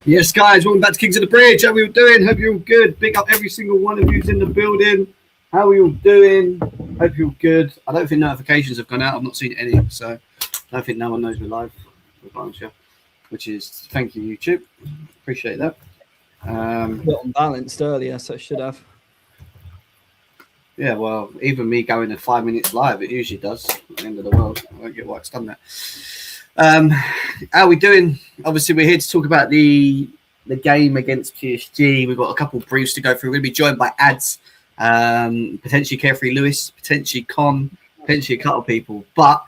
Yes, guys, welcome back to Kings of the Bridge. How are we all doing? Hope you're all good. Big up every single one of you's in the building. How are you all doing? Hope you're all good. I don't think notifications have gone out. I've not seen any, so I don't think no one knows we're live. Which is thank you, YouTube. Appreciate that. Got unbalanced earlier, so it should have. Yeah, well, even me going to 5 minutes live, it usually does at the end of the world. I don't get why it's done that. How are we doing? Obviously, we're here to talk about the game against PSG. We've got a couple of briefs to go through. We're going to be joined by ads, potentially Carefree Lewis, potentially Con, potentially a couple of people, but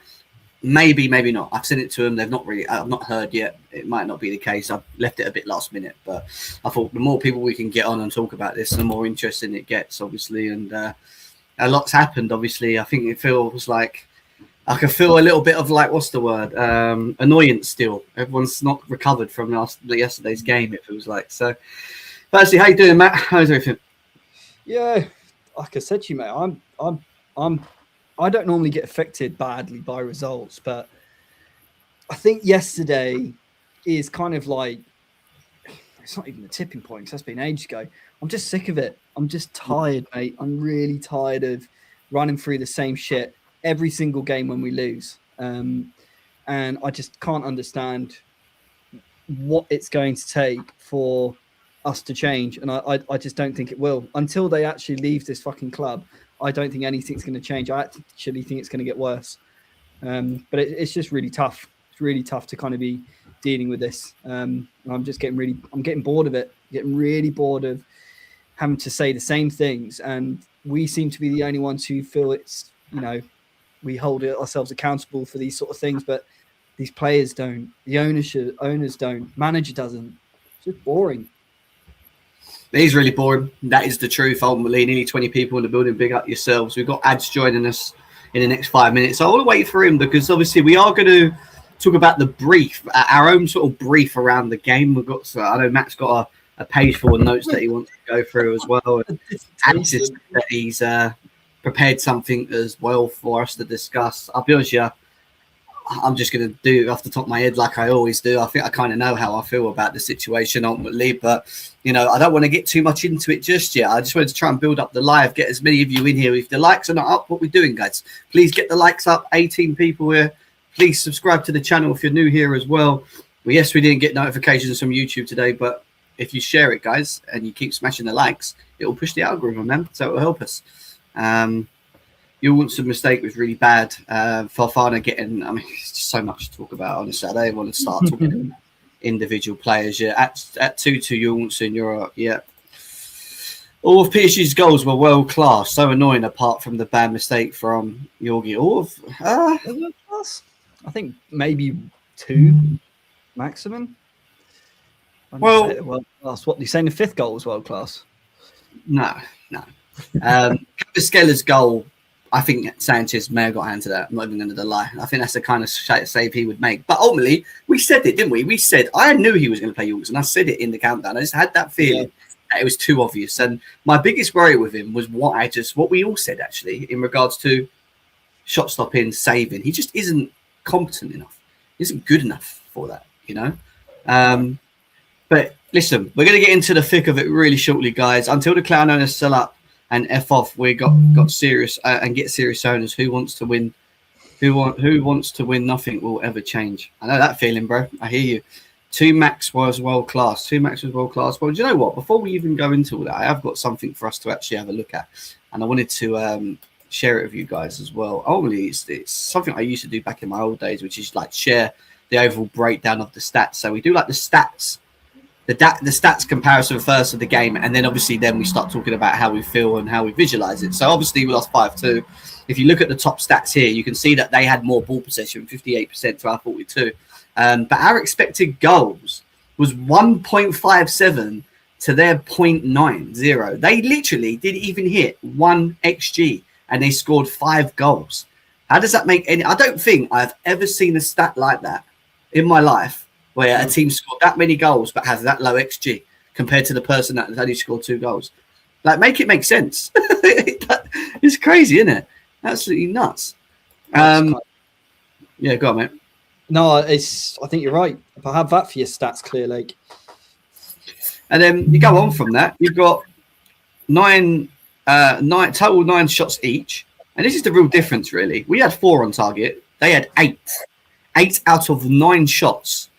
maybe not. I've sent it to them. I've not heard yet. It might not be the case. I've left it a bit last minute, but I thought the more people we can get on and talk about this, the more interesting it gets, obviously. And a lot's happened, obviously. I think it feels like I can feel a little bit of what's the word? Annoyance still. Everyone's not recovered from yesterday's game, it feels like. So, firstly, how you doing, Matt? How's everything? Yeah, like I said to you, mate, I don't normally get affected badly by results, but I think yesterday is kind of like, it's not even a tipping point because that's been ages ago. I'm just sick of it. I'm just tired, mate. I'm really tired of running through the same shit every single game when we lose. And I just can't understand what it's going to take for us to change. And I just don't think it will. Until they actually leave this fucking club, I don't think anything's going to change. I actually think it's going to get worse. But it's just really tough. It's really tough to kind of be dealing with this. I'm just getting bored of it. Getting really bored of having to say the same things. And we seem to be the only ones who feel it's, we hold ourselves accountable for these sort of things, but these players don't. The owners don't. Manager doesn't. It's just boring. It is really boring. That is the truth. Ultimately, nearly 20 people in the building. Big up yourselves. We've got ads joining us in the next 5 minutes. So I want to wait for him because obviously we are going to talk about the brief, our own sort of brief around the game. We've got. I know Matt's got a page full of notes that he wants to go through as well. And ads is that he's prepared something as well for us to discuss. I'll be honest with you, I'm just going to do it off the top of my head like I always do. I think I kind of know how I feel about the situation ultimately, but, I don't want to get too much into it just yet. I just wanted to try and build up the live, get as many of you in here. If the likes are not up, what we're doing, guys, please get the likes up. 18 people here. Please subscribe to the channel if you're new here as well. Well, yes, we didn't get notifications from YouTube today, but if you share it, guys, and you keep smashing the likes, it will push the algorithm, man. So it will help us. Your Woodson mistake was really bad. Fofana getting, it's just so much to talk about, honestly. I don't want to start talking about individual players. Yeah, at 2-2, your Woodson, you're yeah. All of PSG's goals were world class. So annoying, apart from the bad mistake from Yorgi. I think maybe 2 maximum. World class. What, you're saying the 5th goal was world class? No. Vizquela's goal, I think Sanchez may have got a hand to that. I'm not even going to lie. I think that's the kind of save he would make. But ultimately, we said it, didn't we? We said, I knew he was going to play Yorks, and I said it in the countdown. I just had that feeling that it was too obvious. And my biggest worry with him was what we all said, actually, in regards to shot stopping, saving. He just isn't competent enough. He isn't good enough for that, But listen, we're going to get into the thick of it really shortly, guys. Until the clown owners sell up and F off, we got serious and get serious owners. Who wants to win? Who wants to win? Nothing will ever change. I know that feeling, bro. I hear you. 2 Max was world class. 2 Max was world class. Well, do you know what? Before we even go into all that, I have got something for us to actually have a look at, and I wanted to share it with you guys as well. Ultimately, it's something I used to do back in my old days, which is share the overall breakdown of the stats. So we do the stats. The stats comparison first of the game, and then obviously then we start talking about how we feel and how we visualize it. So obviously we lost 5-2. If you look at the top stats here, you can see that they had more ball possession, 58% to our 42. But our expected goals was 1.57 to their 0.90. They literally didn't even hit 1 XG, and they scored 5 goals. How does that make any? I don't think I've ever seen a stat like that in my life, where a team scored that many goals but has that low XG compared to the person that has only scored 2 goals. Make it make sense. It's crazy, isn't it? Absolutely nuts. Yeah, go on, mate. No, I think you're right. If I have that for your stats clear, And then you go on from that. You've got nine total 9 shots each. And this is the real difference, really. We had 4 on target. They had 8. 8 out of 9 shots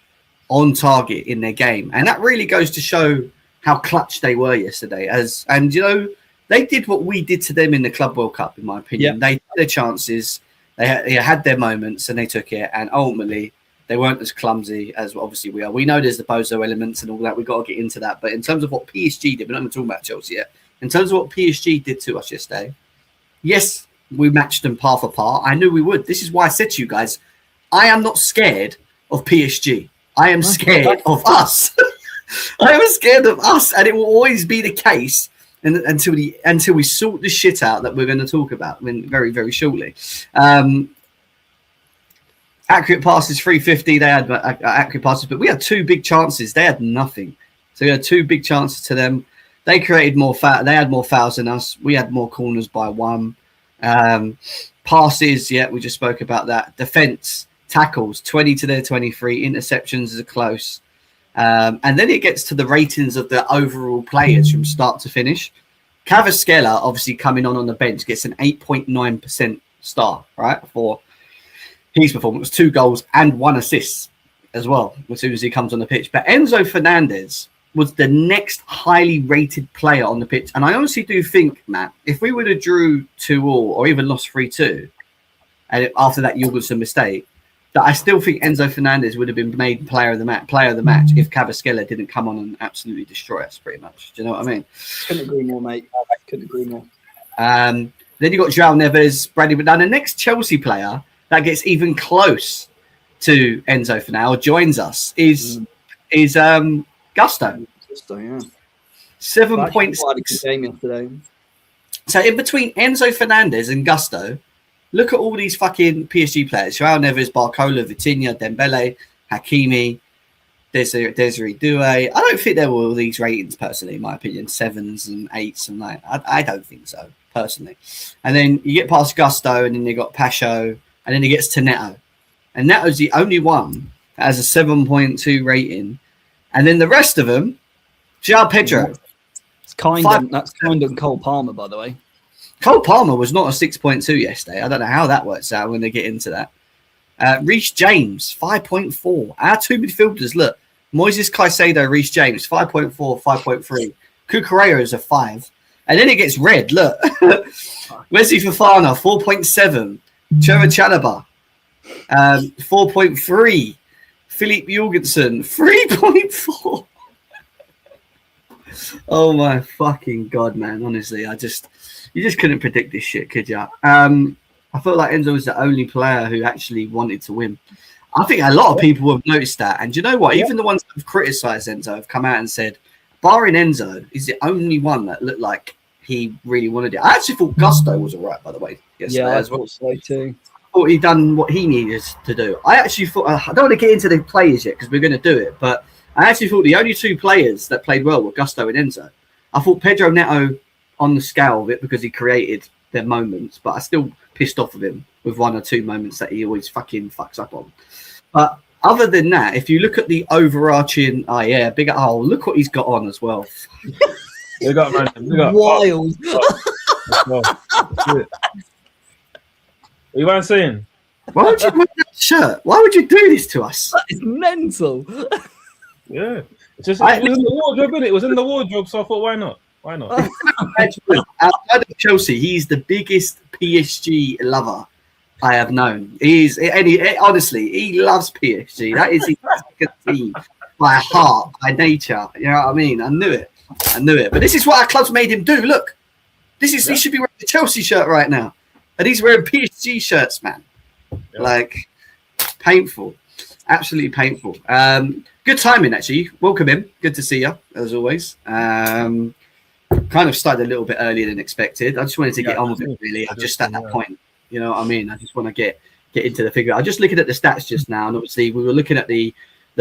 on target in their game. And that really goes to show how clutch they were yesterday. And, you know, they did what we did to them in the Club World Cup, in my opinion. They had their chances. They had their moments and they took it. And ultimately, they weren't as clumsy as obviously we are. We know there's the bozo elements and all that. We've got to get into that. But in terms of what PSG did, we're not even talking about Chelsea yet. In terms of what PSG did to us yesterday, yes, we matched them par for par. I knew we would. This is why I said to you guys, I am not scared of PSG. I am scared of us. I am scared of us, and it will always be the case until we sort the shit out that we're going to talk about very, very shortly. Accurate passes 350. They had accurate passes, but we had 2 big chances. They had nothing. So we had 2 big chances to them. They created more they had more fouls than us. We had more corners by 1. Passes, we just spoke about that. Defense, tackles, 20 to their 23. Interceptions are close. And then it gets to the ratings of the overall players from start to finish. Kvaratskhelia, obviously coming on the bench, gets an 8.9% star, right, for his performance. 2 goals and 1 assist as well as soon as he comes on the pitch. But Enzo Fernandez was the next highly rated player on the pitch. And I honestly do think, Matt, if we would have drew 2-2 or even lost 3-2, and after that Jorgensen mistake, that I still think Enzo Fernandez would have been made player of the match if Kvaratskhelia didn't come on and absolutely destroy us, pretty much. Do you know what I mean? Couldn't agree more, mate. Couldn't agree more. Then you got João Neves, Bradley. But now the next Chelsea player that gets even close to Enzo Fernandez or joins us is Gusto. Gusto, yeah. 7.6 game yesterday. So in between Enzo Fernandez and Gusto, look at all these fucking PSG players: João Neves, Barcola, Vitinha, Dembele, Hakimi, Desiree Doué. I don't think there were all these ratings personally, in my opinion, 7s and 8s and like. I don't think so personally. And then you get past Gusto, and then you got Pacho, and then it gets to Neto, and Neto's the only one that has a 7.2 rating. And then the rest of them, João Pedro. That's kind of Cole Palmer, by the way. Cole Palmer was not a 6.2 yesterday. I don't know how that works out when they get into that. Reece James, 5.4. Our 2 midfielders, look. Moises Caicedo, Reece James, 5.4, 5.3. Cucurella is a 5. And then it gets red, look. Wesley Fofana, 4.7. Trevor Chalobah, 4.3. Philippe Jorgensen, 3.4. Oh my fucking god, man! Honestly, you just couldn't predict this shit, could you? I felt like Enzo was the only player who actually wanted to win. I think a lot of people have noticed that, and do you know what? Even the ones that have criticised Enzo have come out and said, barring Enzo, he's the only one that looked like he really wanted it. I actually thought Gusto was alright, by the way. Yeah, I thought so too. Thought he'd done what he needed to do. I actually thought, I don't want to get into the players yet because we're going to do it, but I actually thought the only 2 players that played well were Gusto and Enzo. I thought Pedro Neto on the scale of it because he created their moments, but I still pissed off of him with 1 or 2 moments that he always fucking fucks up on. But other than that, if you look at the overarching, look what he's got on as well. They got man. Wild. What you weren't saying? Why would you wear that shirt? Why would you do this to us? That is mental. Yeah. It was in the wardrobe, innit? It was in the wardrobe, so I thought, why not? Why not? Outside of Chelsea, he's the biggest PSG lover I have known. Honestly, he loves PSG. That is his second team by heart, by nature. You know what I mean? I knew it. But this is what our club's made him do. Look, he should be wearing the Chelsea shirt right now. And he's wearing PSG shirts, man. Yeah. Like, painful. Absolutely painful. Good timing, actually. Welcome in. Good to see you, as always. Kind of started a little bit earlier than expected. I just wanted to get on with it, really. Just at that point. You know what I mean? I just want to get into the figure. I was just looking at the stats just now, and obviously we were looking at the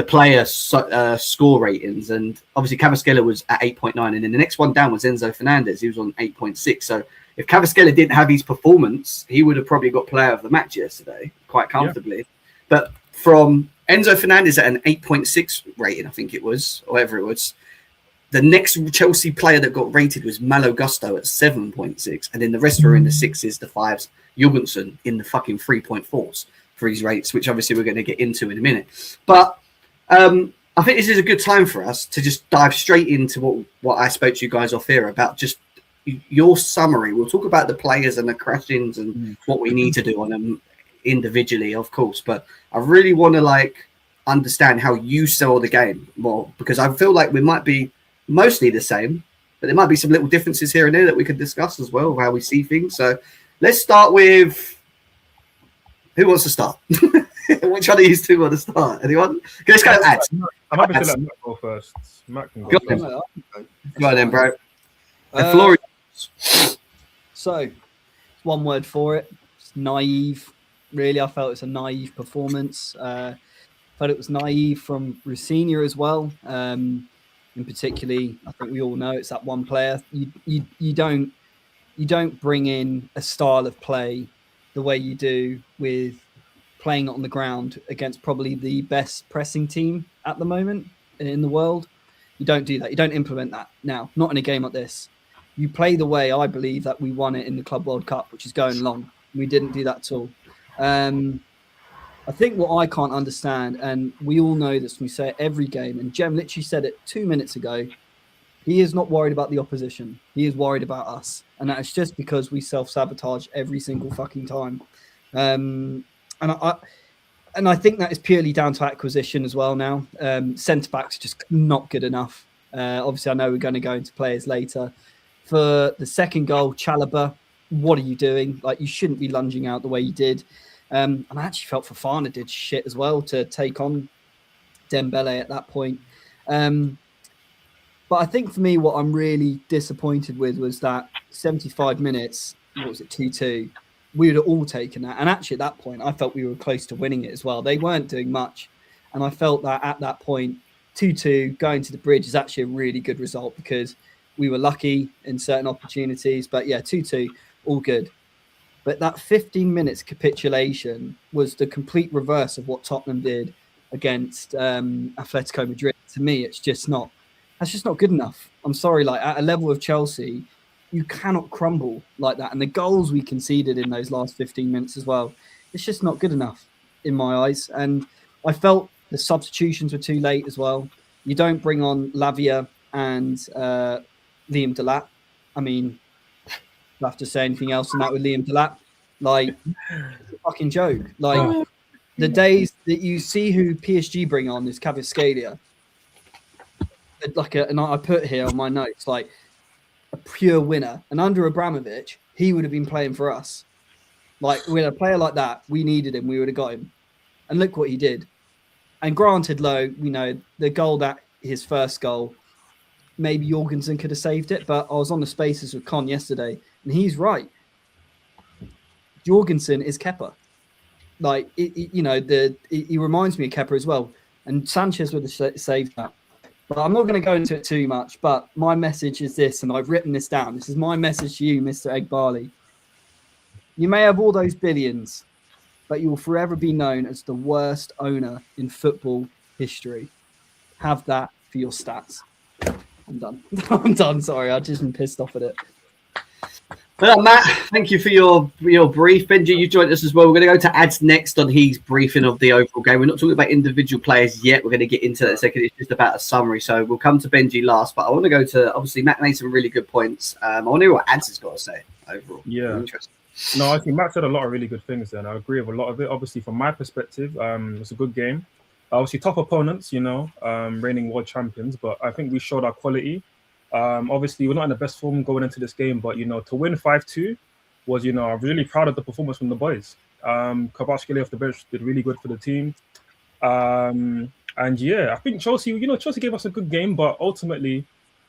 player score ratings, and obviously Kvaratskhelia was at 8.9, and then the next one down was Enzo Fernandez. He was on 8.6. So if Kvaratskhelia didn't have his performance, he would have probably got player of the match yesterday quite comfortably. Yeah. But from Enzo Fernandez at an 8.6 rating, I think it was, or whatever it was, the next Chelsea player that got rated was Malo Gusto at 7.6, and then the rest were in the 6s, the 5s. Jorgensen in the fucking 3.4s for his rates, which obviously we're going to get into in a minute. But I think this is a good time for us to just dive straight into what I spoke to you guys off here about, just your summary. We'll talk about the players and the crash-ins and what we need to do on them individually, of course. But I really want to understand how you saw the game more, because I feel like we might be mostly the same, but there might be some little differences here and there that we could discuss as well, how we see things. So let's start with, who wants to start? Which one of you two want to start? Anyone? Let's go ads. I'm happy to let Matt go first. Matt can go first. Go on then, bro. So, one word for it. It's naive. Really, I felt it's a naive performance. I felt it was naive from Rosinha as well. In particularly, I think we all know it's that one player. You don't bring in a style of play the way you do with playing on the ground against probably the best pressing team at the moment in the world. You don't do that. You don't implement that now, not in a game like this. You play the way I believe that we won it in the Club World Cup, which is going long. We didn't do that at all. I think what I can't understand, and we all know this, we say it every game, and Jem literally said it 2 minutes ago, he is not worried about the opposition. He is worried about us. And that is just because we self-sabotage every single fucking time. And I think that is purely down to acquisition as well now. Centre-backs are just not good enough. Obviously, I know we're going to go into players later. For the second goal, Chalobah, what are you doing? You shouldn't be lunging out the way you did. And I actually felt Fofana did shit as well to take on Dembele at that point. But I think for me, what I'm really disappointed with was that 75 minutes, what was it, 2-2? We would have all taken that. And actually, at that point, I felt we were close to winning it as well. They weren't doing much. And I felt that at that point, 2-2, going to the bridge is actually a really good result because we were lucky in certain opportunities. But yeah, 2-2, all good. But that 15 minutes capitulation was the complete reverse of what Tottenham did against Atletico Madrid. To me, that's just not good enough. I'm sorry, at a level of Chelsea, you cannot crumble like that. And the goals we conceded in those last 15 minutes as well, it's just not good enough in my eyes. And I felt the substitutions were too late as well. You don't bring on Lavia and Liam Delap. I mean, I'll have to say anything else than that with Liam Delap. It's a fucking joke. The days that you see who PSG bring on is Kvaratskhelia. And I put here on my notes, a pure winner. And under Abramovich, he would have been playing for us. With a player like that, we needed him. We would have got him. And look what he did. And granted, the goal, that his first goal, maybe Jorgensen could have saved it. But I was on the Spaces with Con yesterday, and he's right. Jorgensen is Kepa. He reminds me of Kepa as well. And Sanchez would have saved that. But I'm not going to go into it too much. But my message is this, and I've written this down. This is my message to you, Mr. Egbarley. You may have all those billions, but you will forever be known as the worst owner in football history. Have that for your stats. I'm done. I'm done. Sorry, I've just been pissed off at it. Well, Matt, thank you for your brief. Benji, you joined us as well. We're going to go to Ads next on his briefing of the overall game. We're not talking about individual players yet. We're going to get into that in a second. It's just about a summary. So we'll come to Benji last. But I want to go to, obviously, Matt made some really good points. I want to hear what Ads has got to say overall. Yeah. Interesting. No, I think Matt said a lot of really good things there, and I agree with a lot of it. Obviously, from my perspective, it was a good game. Obviously, tough opponents, reigning world champions, but I think we showed our quality. Obviously, we're not in the best form going into this game, but, to win 5-2 was, I'm really proud of the performance from the boys. Kvaratskhelia off the bench did really good for the team. And, yeah, I think Chelsea gave us a good game, but ultimately,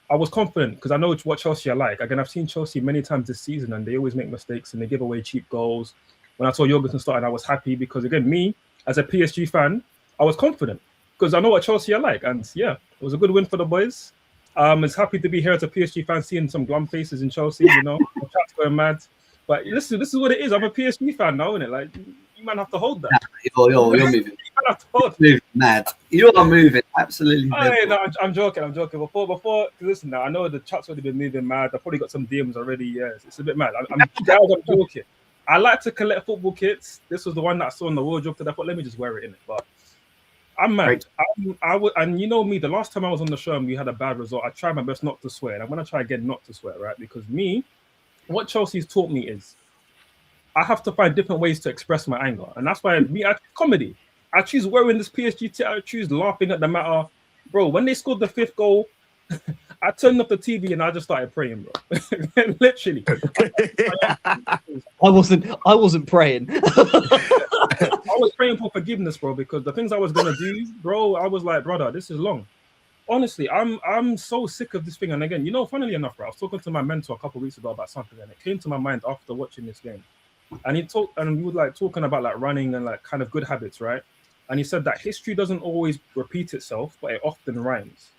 I was confident because I know what Chelsea are like. Again, I've seen Chelsea many times this season, and they always make mistakes and they give away cheap goals. When I saw Jorgensen starting, I was happy because, again, me, as a PSG fan, I was confident because I know what Chelsea are like. And, yeah, it was a good win for the boys. It's happy to be here as a PSG fan, seeing some glum faces in Chelsea, the chat's going mad. But this is what it is. I'm a PSG fan now, isn't it? You might have to hold that. You're moving. You might have to hold. Moving mad. You are moving absolutely. Hey, no, I'm joking. Before, listen now. I know the chat's already been moving mad. I probably got some DMs already. Yes, it's a bit mad. I'm joking. I like to collect football kits. This was the one that I saw in the wardrobe today. I thought, let me just wear it in it. But I'm mad. I would, and you know me. The last time I was on the show and we had a bad result, I tried my best not to swear, and I'm gonna try again not to swear, right? Because what Chelsea's taught me is I have to find different ways to express my anger, and that's why I choose comedy. I choose wearing this PSG t-shirt. I choose laughing at the matter, bro. When they scored the 5th goal, I turned off the TV and I just started praying, bro. Literally. I wasn't praying. I was praying for forgiveness, bro, because the things I was gonna do, bro, I was like, brother, this is long. Honestly, I'm so sick of this thing. And again, funnily enough, bro, I was talking to my mentor a couple of weeks ago about something, and it came to my mind after watching this game. And we were like talking about like running and like kind of good habits, right? And he said that history doesn't always repeat itself, but it often rhymes.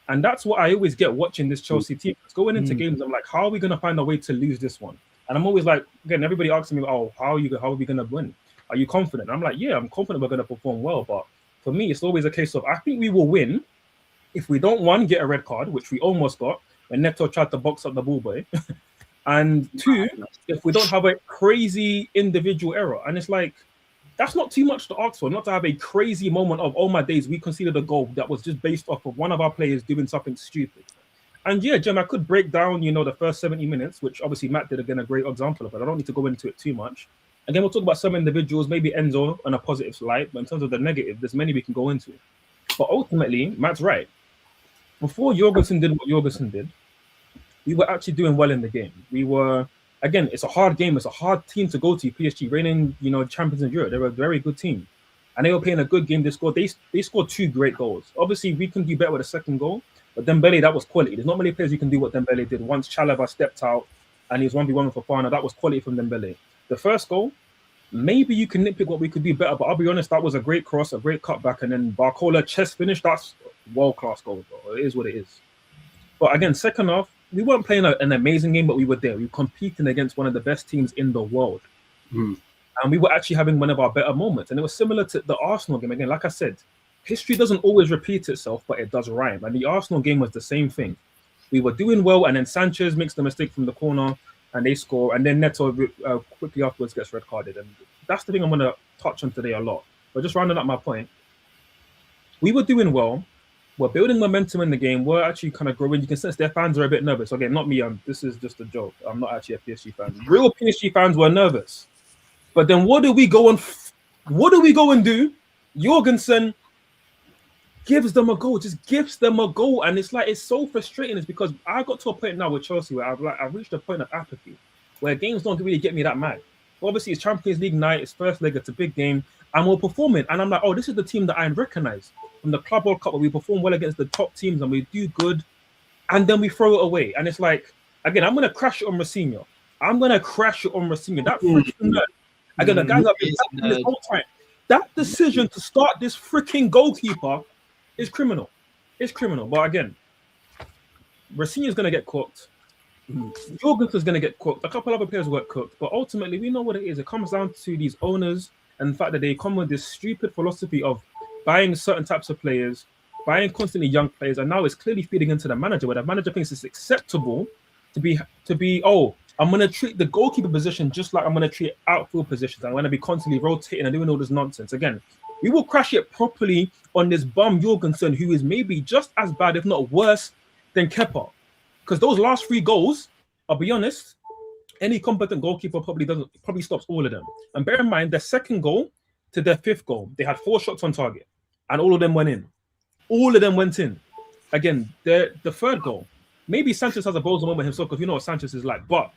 And that's what I always get watching this Chelsea team. It's going into games, I'm like, how are we going to find a way to lose this one? And I'm always like, again, everybody asks me, oh, how are we going to win? Are you confident? I'm like, yeah, I'm confident we're going to perform well. But for me, it's always a case of, I think we will win if we don't, 1, get a red card, which we almost got when Neto tried to box up the ball boy. And 2, if we don't have a crazy individual error. And it's like, that's not too much to ask for, not to have a crazy moment of, oh my days, we conceded a goal that was just based off of one of our players doing something stupid. And yeah, Jim, I could break down, the first 70 minutes, which obviously Matt did again a great example of it. I don't need to go into it too much. Again, we'll talk about some individuals, maybe Enzo on a positive light, but in terms of the negative, there's many we can go into. But ultimately, Matt's right. Before Jorgensen did what Jorgensen did, we were actually doing well in the game. We were, again, it's a hard game. It's a hard team to go to. PSG, reigning, champions in Europe. They're a very good team. And they were playing a good game. They scored 2 great goals. Obviously, we can do better with the second goal. But Dembele, that was quality. There's not many players who can do what Dembele did. Once Chalobah stepped out and he was 1v1 with Fofana, that was quality from Dembele. The first goal, maybe you can nitpick what we could do better. But I'll be honest, that was a great cross, a great cutback. And then Barcola chest finish, that's world-class goal, bro. It is what it is. But again, second half, we weren't playing an amazing game, but we were there. We were competing against one of the best teams in the world. And we were actually having one of our better moments. And it was similar to the Arsenal game. Again, like I said, history doesn't always repeat itself, but it does rhyme. And the Arsenal game was the same thing. We were doing well, and then Sanchez makes the mistake from the corner, and they score. And then Neto quickly afterwards gets red carded. And that's the thing I'm going to touch on today a lot. But just rounding up my point, we were doing well. We're building momentum in the game. We're actually kind of growing. You can sense their fans are a bit nervous. Again, not me. This is just a joke. I'm not actually a PSG fan. Real PSG fans were nervous. But then what do we go and do? Jorgensen gives them a goal, just gives them a goal. And it's like, it's so frustrating. It's because I got to a point now with Chelsea where I've reached a point of apathy where games don't really get me that mad. But obviously, it's Champions League night. It's first leg. It's a big game. And we're performing. And I'm like, oh, this is the team that I recognize from the Club World Cup where we perform well against the top teams and we do good. And then we throw it away. And it's like, again, I'm going to crash it on Rafinha. That freaking nerd. Again, the guys have been tapping this whole time. That decision to start this freaking goalkeeper is criminal. It's criminal. But again, Rafinha is going to get cooked. Jorgensen is going to get cooked. A couple other players will get cooked. But ultimately, we know what it is. It comes down to these owners and the fact that they come with this stupid philosophy of buying certain types of players, buying constantly young players, and now it's clearly feeding into the manager, where the manager thinks it's acceptable to be oh, I'm going to treat the goalkeeper position just like I'm going to treat outfield positions. I'm going to be constantly rotating and doing all this nonsense. Again, we will crash it properly on this bum Jorgensen, who is maybe just as bad, if not worse, than Kepa. Because those last 3 goals, I'll be honest, any competent goalkeeper probably stops all of them. And bear in mind, their second goal to their 5th goal, they had 4 shots on target, and all of them went in. All of them went in. Again, the 3rd goal, maybe Sanchez has a balls moment himself, because you know what Sanchez is like, but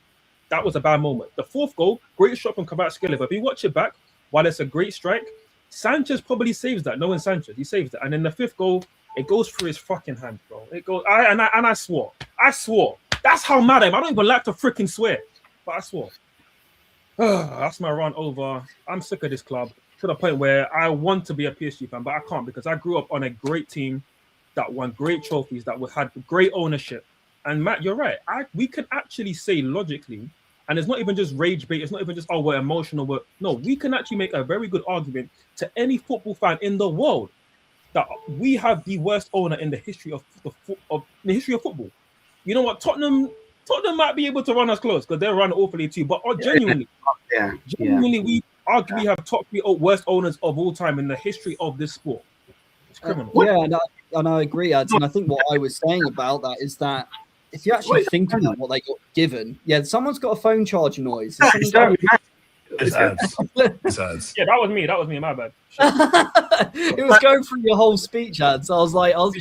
that was a bad moment. The 4th goal, great shot from Kvaratskhelia, but if you watch it back, while it's a great strike, Sanchez probably saves that. Knowing Sanchez, he saves that. And then the 5th goal, it goes through his fucking hand, bro. It goes. I swore. That's how mad I am. I don't even like to freaking swear, but I swore. That's my rant over. I'm sick of this club to the point where I want to be a PSG fan, but I can't, because I grew up on a great team that won great trophies, that had great ownership. And Matt, you're right. We could actually say logically And it's not even just rage bait. It's not even just, oh, we're emotional. No, we can actually make a very good argument to any football fan in the world that we have the worst owner in the history of football. You know what? Tottenham might be able to run us close because they run awfully too. But genuinely, we arguably have top 3 worst owners of all time in the history of this sport. It's criminal. And I agree, Ads. And I think what I was saying about that is that if you actually think about what they got given, someone's got a phone charger noise. It's ads. It's ads. Yeah, that was me. My bad. It was going through your whole speech, Ads. I was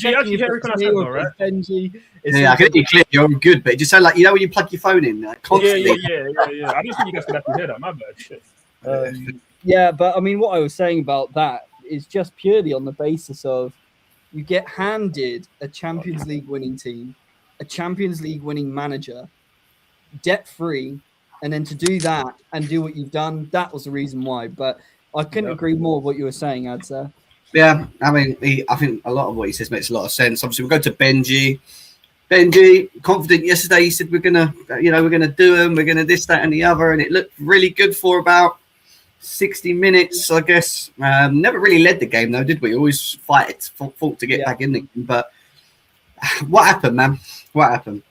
checking if it's me or right? Benji. I can hear you clear. You're good, but it just sounds like, when you plug your phone in, constantly. Yeah. I didn't think you guys could actually hear that. My bad. Shit. But I mean, what I was saying about that is just purely on the basis of you get handed a Champions League winning team, a Champions League winning manager, debt-free, and then to do that and do what you've done, that was the reason why. But I couldn't agree more with what you were saying, Adza. Yeah, I mean, I think a lot of what he says makes a lot of sense. Obviously, we'll go to Benji. Benji, confident yesterday, he said we're gonna do them, we're gonna this, that, and the other, and it looked really good for about 60 minutes, I guess. Never really led the game though, did we? Always fought to get back in the game. But what happened, man? What happened?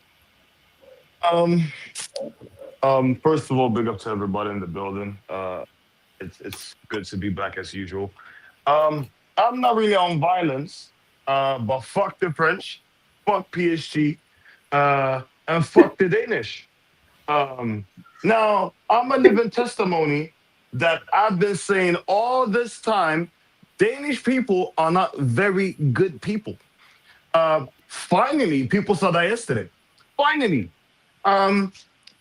First of all, big up to everybody in the building. It's good to be back as usual. I'm not really on violence, but fuck the French, fuck PSG, and fuck the Danish. Now, I'm a living testimony that I've been saying all this time, Danish people are not very good people. Finally, people saw that yesterday. Finally.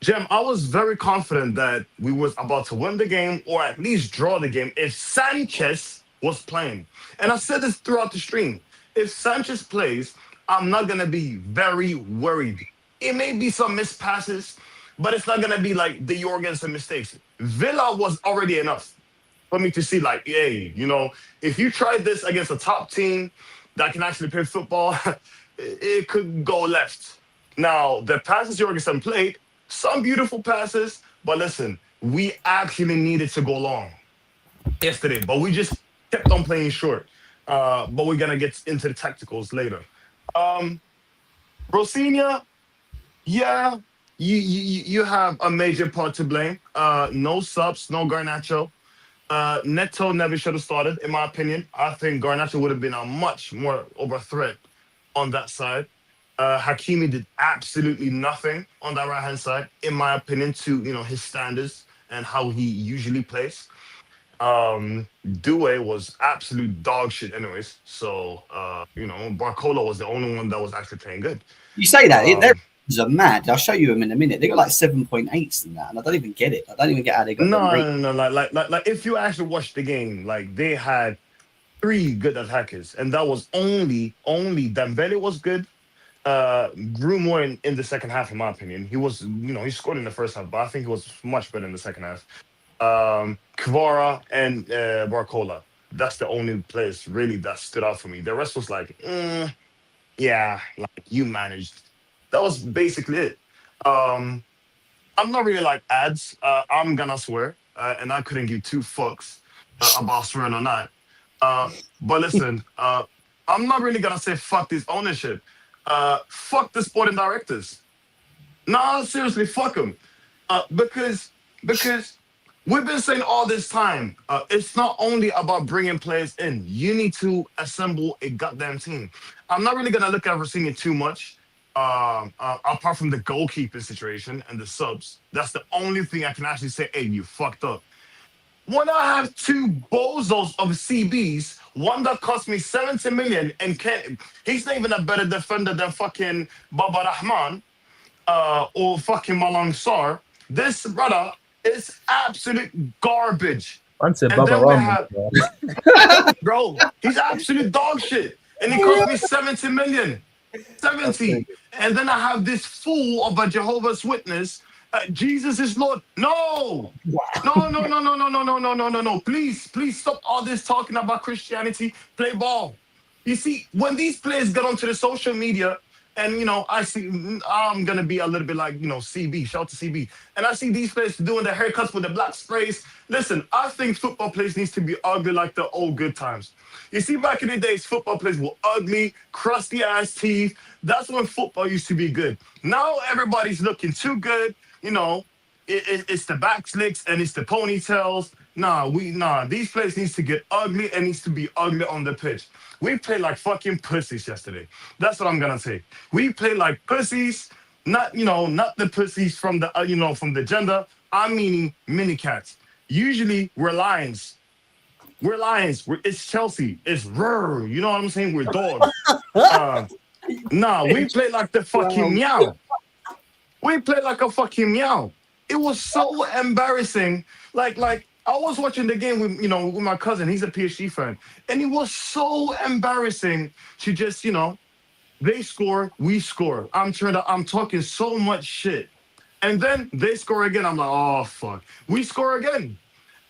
Jem, I was very confident that we was about to win the game or at least draw the game if Sanchez was playing. And I said this throughout the stream. If Sanchez plays, I'm not going to be very worried. It may be some missed passes, but it's not going to be like the Jorgensen mistakes. Villa was already enough for me to see like, hey, if you tried this against a top team that can actually play football, it could go left. Now, the passes Jorgensen played, some beautiful passes, but listen, we actually needed to go long yesterday, but we just kept on playing short. But we're going to get into the tacticals later. Rosinia, you have a major part to blame. No subs, no Garnacho. Neto never should have started, in my opinion. I think Garnacho would have been a much more of a threat on that side. Hakimi did absolutely nothing on that right-hand side, in my opinion, to his standards and how he usually plays. Due was absolute dog shit anyways. So, Barcola was the only one that was actually playing good. You say that. Their ratings are mad. I'll show you them in a minute. They got like 7.8s in that, and I don't even get it. I don't even get how they got No. Like if you actually watch the game, like they had 3 good attackers, and that was only Dembele was good. Grew more in the second half, in my opinion. He was, he scored in the first half, but I think he was much better in the second half. Kvara and Barcola. That's the only players really that stood out for me. The rest was like, like you managed. That was basically it. I'm not really like ads. I'm gonna swear, and I couldn't give 2 fucks about swearing or not. But listen, I'm not really gonna say fuck this ownership. Fuck the sporting directors. Nah, seriously, fuck them. Because we've been saying all this time, it's not only about bringing players in. You need to assemble a goddamn team. I'm not really gonna look at Rossini too much, apart from the goalkeeper situation and the subs. That's the only thing I can actually say, hey, you fucked up. When I have 2 bozos of CBs, one that cost me 70 million and he's not even a better defender than fucking Baba Rahman or fucking Malang Sar. This brother is absolute garbage. And then we have, bro, he's absolute dog shit. And he cost me 70 million. 70. And then I have this fool of a Jehovah's Witness. Jesus is Lord. No. No. Please stop all this talking about Christianity. Play ball. You see, when these players get onto the social media, And I see I'm gonna be a little bit like CB, shout to CB, and I see these players doing their haircuts with the black sprays. Listen, I think football players needs to be ugly like the old good times. You see, back in the days, football players were ugly, crusty ass teeth. That's when football used to be good. Now everybody's looking too good. It's the back slicks and it's the ponytails. These players needs to get ugly and needs to be ugly on the pitch. We played like fucking pussies yesterday. That's what I'm gonna say. We played like pussies, not the pussies from the from the gender. I'm meaning mini cats. Usually we're lions. We're lions. It's Chelsea. It's rrr. You know what I'm saying? We're dogs. We play like the fucking meow. We played like a fucking meow. It was so embarrassing. Like I was watching the game with with my cousin. He's a PSG fan, and it was so embarrassing to just they score, we score. I'm talking so much shit, and then they score again. I'm like, oh fuck, we score again.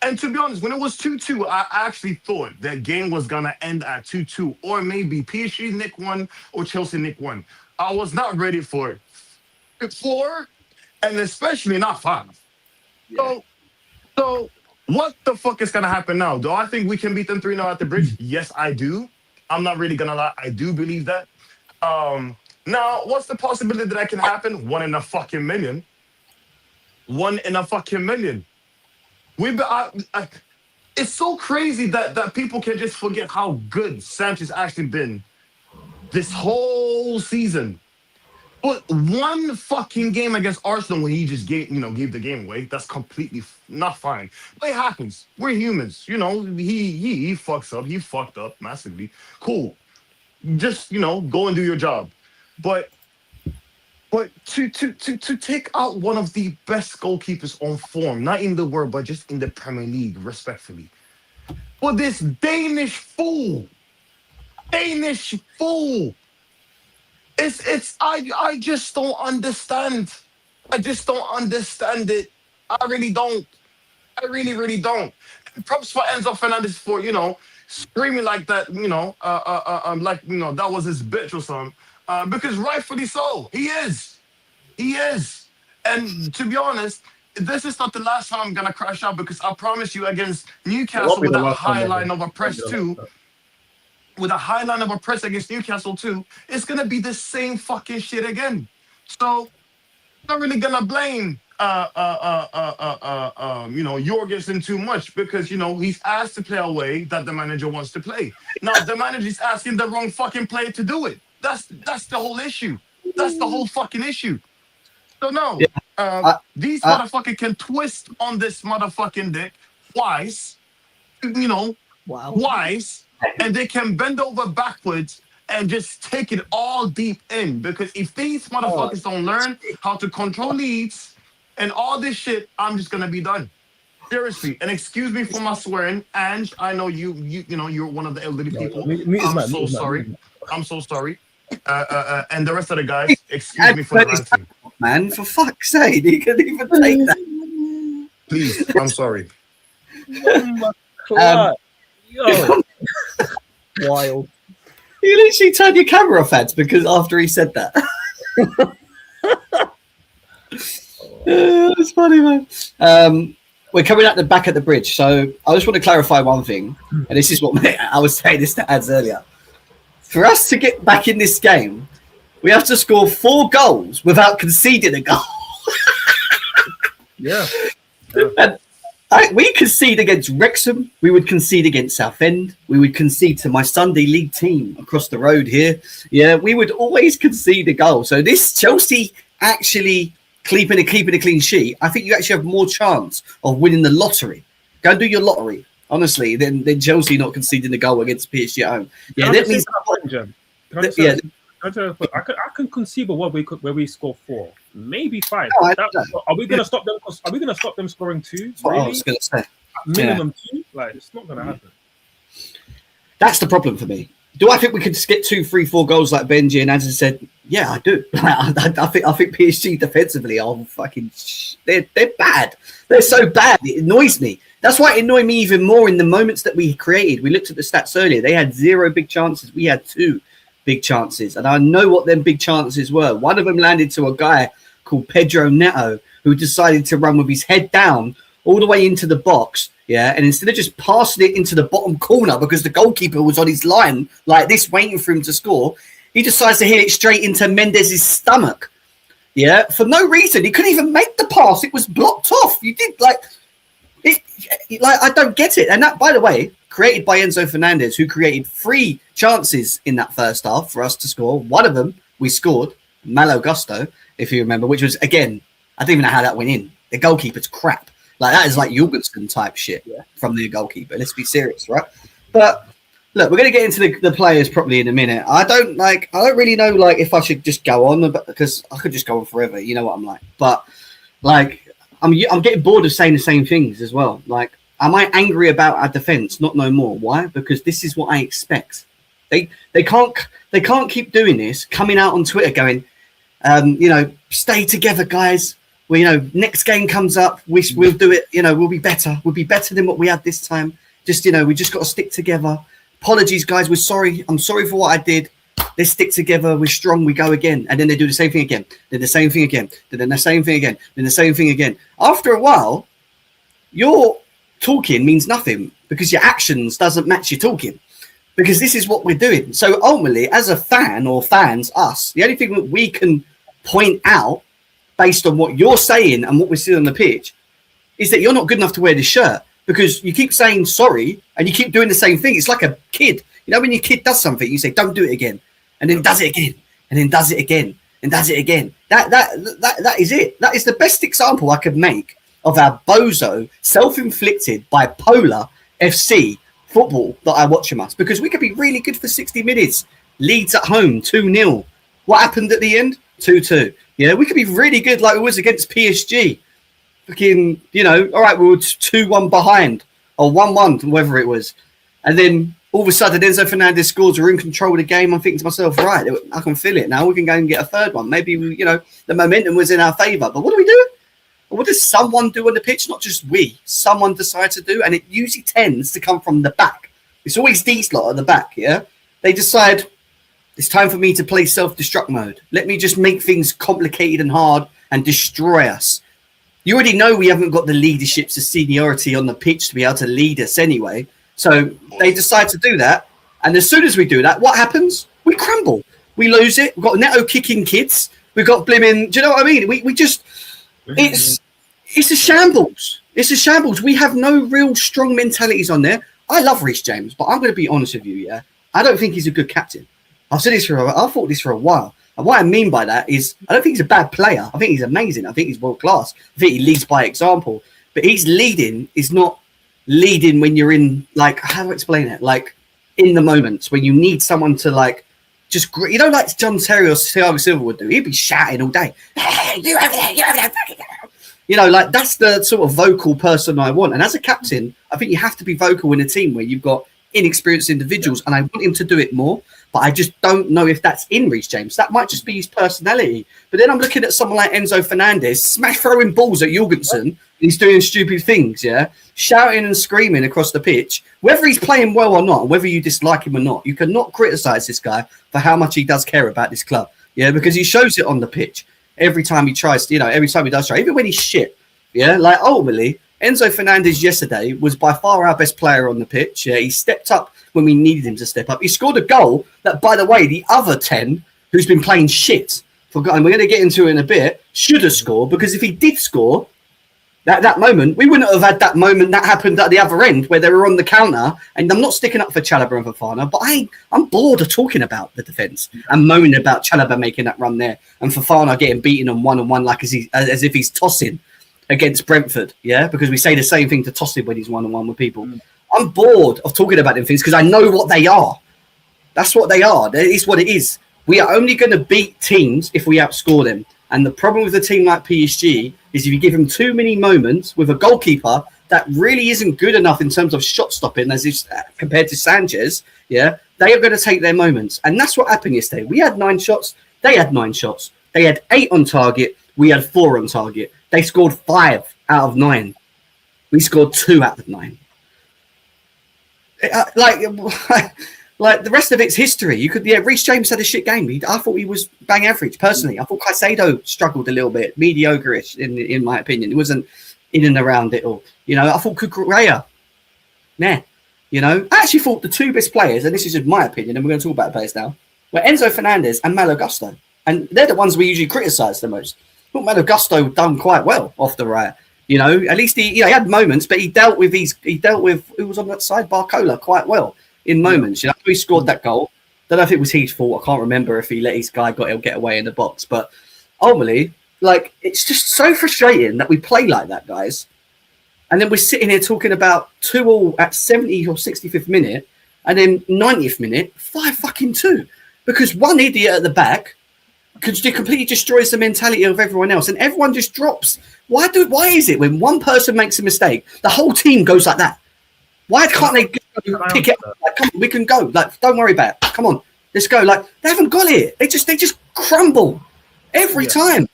And to be honest, when it was 2-2, I actually thought that game was gonna end at 2-2, or maybe PSG nick one or Chelsea nick one. I was not ready for it. 4, and especially not 5. Yeah. So what the fuck is gonna happen now? Do I think we can beat them 3-0 at the bridge? Yes, I do. I'm not really gonna lie. I do believe that. Now, what's the possibility that can happen? 1 in a fucking million. 1 in a fucking million. It's so crazy that people can just forget how good Sanchez actually been this whole season. But 1 fucking game against Arsenal when he just gave the game away, that's completely not fine. But it happens. We're humans. He fucks up. He fucked up massively. Cool. Just, go and do your job. But to take out one of the best goalkeepers on form, not in the world, but just in the Premier League, respectfully. For this Danish fool. I just don't understand. I just don't understand it. I really don't. I really, really don't. Props for Enzo Fernandez for, screaming like that, that was his bitch or something. Because rightfully so. He is. And to be honest, this is not the last time I'm going to crash out, because I promise you against Newcastle with a high line of a press too, with a high line of a press against Newcastle too, it's going to be the same fucking shit again. So I'm not really going to blame Jorgensen too much, because he's asked to play a way that the manager wants to play. Now the manager is asking the wrong fucking player to do it. That's the whole issue. That's the whole fucking issue. So no, these motherfuckers can twist on this motherfucking dick twice, twice, and they can bend over backwards and just take it all deep in. Because if these motherfuckers don't learn how to control leads and all this shit, I'm just gonna be done. Seriously. And excuse me for my swearing, Ange. I know you're one of the elderly people. I'm so sorry. I'm so sorry. And the rest of the guys, excuse me for the ranting. Man, for fuck's sake, you can even take that. Please, I'm sorry. Yo. Wild. You literally turned your camera off, Ads, because after he said that. It's funny, man. We're coming out the back at the bridge, so I just want to clarify one thing, and this is what I was saying this to Ads earlier. For us to get back in this game, we have to score 4 goals without conceding a goal. Yeah. And we concede against Wrexham. We would concede against Southend. We would concede to my Sunday League team across the road here. Yeah, we would always concede a goal. So this Chelsea actually keeping a clean sheet, I think you actually have more chance of winning the lottery. Go and do your lottery, honestly, than Chelsea not conceding a goal against PSG at home. Yeah, that means. I can conceive of where we score 4, maybe 5. No, are we going to stop them? Are we going to stop them scoring 2? That's what I was going to say. Minimum 2. Like, it's not going to happen. That's the problem for me. Do I think we could get 2, 3, 4 goals like Benji and Anson said? Yeah, I do. I think PSG defensively are fucking. They're bad. They're so bad. It annoys me. That's why it annoyed me even more in the moments that we created. We looked at the stats earlier. They had 0 big chances. We had 2. big chances, and I know what them big chances were. One of them landed to a guy called Pedro Neto, who decided to run with his head down all the way into the box, yeah, and instead of just passing it into the bottom corner because the goalkeeper was on his line like this waiting for him to score, he decides to hit it straight into Mendez's stomach, yeah, for no reason. He couldn't even make the pass. It was blocked off. You did, like, I don't get it. And that, by the way, created by Enzo Fernandez, who created 3 chances in that first half for us to score. One of them we scored, Malo Gusto, if you remember, which was, again, I don't even know how that went in. The goalkeeper's crap. Like, that is like Jorgensen type shit from the goalkeeper. Let's be serious, right? But look, we're going to get into the players properly in a minute. I don't really know, like, if I should just go on, because I could just go on forever. You know what I'm like. But, like, I'm getting bored of saying the same things as well. Like, am I angry about our defense? Not no more. Why? Because this is what I expect. They can't keep doing this, coming out on Twitter going, stay together, guys. Well, next game comes up, we'll do it. We'll be better. We'll be better than what we had this time. Just, we just got to stick together. Apologies, guys. We're sorry. I'm sorry for what I did. Let's stick together. We're strong. We go again. And then they do the same thing again. Then the same thing again. Then the same thing again. Then the same thing again. After a while, your talking means nothing because your actions doesn't match your talking. Because this is what we're doing. So ultimately, as a fan or fans, us, the only thing that we can point out based on what you're saying and what we're seeing on the pitch is that you're not good enough to wear this shirt because you keep saying sorry and you keep doing the same thing. It's like a kid. When your kid does something, you say, don't do it again. And then does it again. And then does it again. And does it again. That is it. That is the best example I could make of our bozo, self-inflicted, bipolar FC football that I watch from us. Because we could be really good for 60 minutes. Leeds at home, 2-0. What happened at the end? 2-2. Yeah, we could be really good like we was against PSG. Fucking, all right, we were 2-1 behind or 1-1, whatever it was. And then all of a sudden, Enzo Fernandez scores. We're in control of the game. I'm thinking to myself, right, I can feel it now. We can go and get a third one. Maybe, the momentum was in our favour. But what do we do? What does someone do on the pitch? Not just we. Someone decide to do. And it usually tends to come from the back. It's always these lot at the back, yeah? They decide, it's time for me to play self-destruct mode. Let me just make things complicated and hard and destroy us. You already know we haven't got the leaderships, the seniority on the pitch to be able to lead us anyway. So they decide to do that. And as soon as we do that, what happens? We crumble. We lose it. We've got Neto kicking kids. We've got blimmin', do you know what I mean? We just, it's a shambles. It's a shambles. We have no real strong mentalities on there. I love Reece James, but I'm going to be honest with you, yeah? I don't think he's a good captain. I've thought this for a while. And what I mean by that is I don't think he's a bad player. I think he's amazing. I think he's world class. I think he leads by example. But his leading is not leading when you're in, like, how do I explain it? Like, in the moments when you need someone to, like, just, like John Terry or Thiago Silva would do. He'd be shouting all day. Hey, you over there, you over there. Like, that's the sort of vocal person I want. And as a captain, I think you have to be vocal in a team where you've got inexperienced individuals. And I want him to do it more. But I just don't know if that's in Reece James. That might just be his personality. But then I'm looking at someone like Enzo Fernandez, smash throwing balls at Jorgensen. He's doing stupid things, yeah? Shouting and screaming across the pitch. Whether he's playing well or not, whether you dislike him or not, you cannot criticise this guy for how much he does care about this club. Yeah, because he shows it on the pitch. Every time he tries to, every time he does try, even when he's shit. Yeah, like ultimately, Enzo Fernandez yesterday was by far our best player on the pitch. Yeah, he stepped up when we needed him to step up. He scored a goal that, by the way, the other 10, who's been playing shit, forgotten, we're going to get into it in a bit, should have scored, because if he did score, that moment, we wouldn't have had that moment that happened at the other end where they were on the counter. And I'm not sticking up for Chalobah and Fofana, but I'm bored of talking about the defence and moaning about Chalobah making that run there and Fofana getting beaten on one-on-one like as if he's tossing against Brentford, yeah? Because we say the same thing to toss him when he's one-on-one with people. I'm bored of talking about them things because I know what they are. That's what they are. It's what it is. We are only going to beat teams if we outscore them. And the problem with a team like PSG is if you give them too many moments with a goalkeeper that really isn't good enough in terms of shot stopping as if, compared to Sanchez, yeah, they are going to take their moments. And that's what happened yesterday. We had 9 shots. They had 9 shots. They had 8 on target. We had 4 on target. They scored 5 out of 9. We scored 2 out of 9. Like the rest of it's history. You could, Reece James had a shit game. I thought he was bang average personally. I thought Caicedo struggled a little bit, mediocre-ish in my opinion. It wasn't in and around it all. I thought Cucurella, I actually thought the two best players, and this is just my opinion, and we're going to talk about players now, were Enzo Fernandez and Malo Gusto, and they're the ones we usually criticise the most. I thought Malo Gusto done quite well off the right. At least he had moments, but he dealt with who was on that side, Barcola, quite well. In moments, he scored that goal. Don't know if it was his fault. I can't remember if he let his guy get away in the box. But ultimately, it's just so frustrating that we play like that, guys. And then we're sitting here talking about 2-2 at 70th or 65th minute, and then 90th minute, 5-2. Because one idiot at the back completely destroys the mentality of everyone else, and everyone just drops. Why is it when one person makes a mistake, the whole team goes like that? Why can't they pick it up? Come on, we can go. Don't worry about it. Come on, let's go. They haven't got it. They just crumble every time.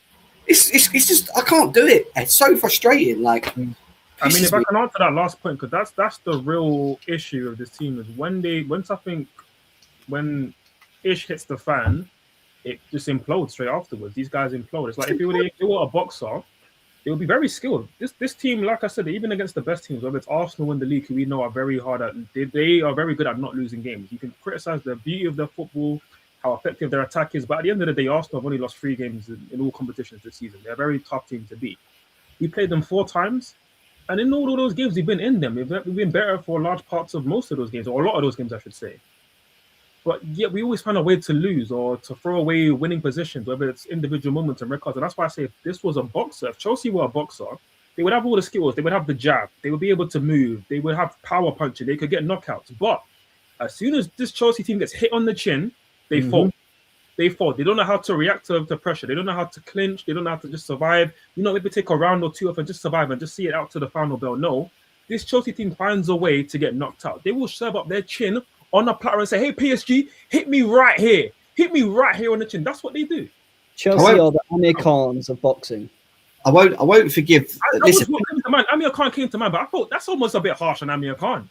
It's just I can't do it. It's so frustrating. If I can answer that last point, because that's the real issue of this team is when ish hits the fan, it just implodes straight afterwards. These guys implode. It's like if you were a boxer, it would be very skilled. This team, like I said, even against the best teams, whether it's Arsenal in the league, who we know are very hard at, they are very good at not losing games. You can criticize the beauty of their football, how effective their attack is, but at the end of the day, Arsenal have only lost 3 games in all competitions this season. They're a very tough team to beat. We played them 4 times, and in all of those games, we've been in them. We've been better for large parts of most of those games, or a lot of those games, I should say. But yet we always find a way to lose or to throw away winning positions, whether it's individual moments and records. And that's why I say if this was a boxer, if Chelsea were a boxer, they would have all the skills. They would have the jab. They would be able to move. They would have power punching. They could get knockouts. But as soon as this Chelsea team gets hit on the chin, they fall. They fall. They don't know how to react to pressure. They don't know how to clinch. They don't know how to just survive. Maybe take a round or two off and just survive and just see it out to the final bell. No, this Chelsea team finds a way to get knocked out. They will serve up their chin on a platter and say, hey, PSG, hit me right here. Hit me right here on the chin. That's what they do. Chelsea are the Amir Khans of boxing. I won't forgive. Listen, what came to mind. Amir Khan came to mind, but I thought that's almost a bit harsh on Amir Khan.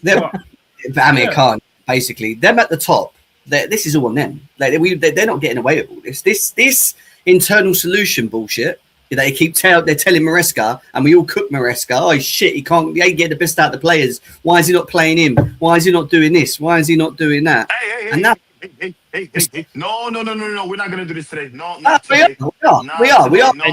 Amir Khan, basically, them at the top, this is all on them. They're not getting away with all this. This internal solution bullshit. They keep they're telling Maresca, and we all cook Maresca. Oh shit, he ain't get the best out of the players. Why is he not playing him? Why is he not doing this? Why is he not doing that? Hey. No. We're not gonna do this today. No, not today. We are. No. We're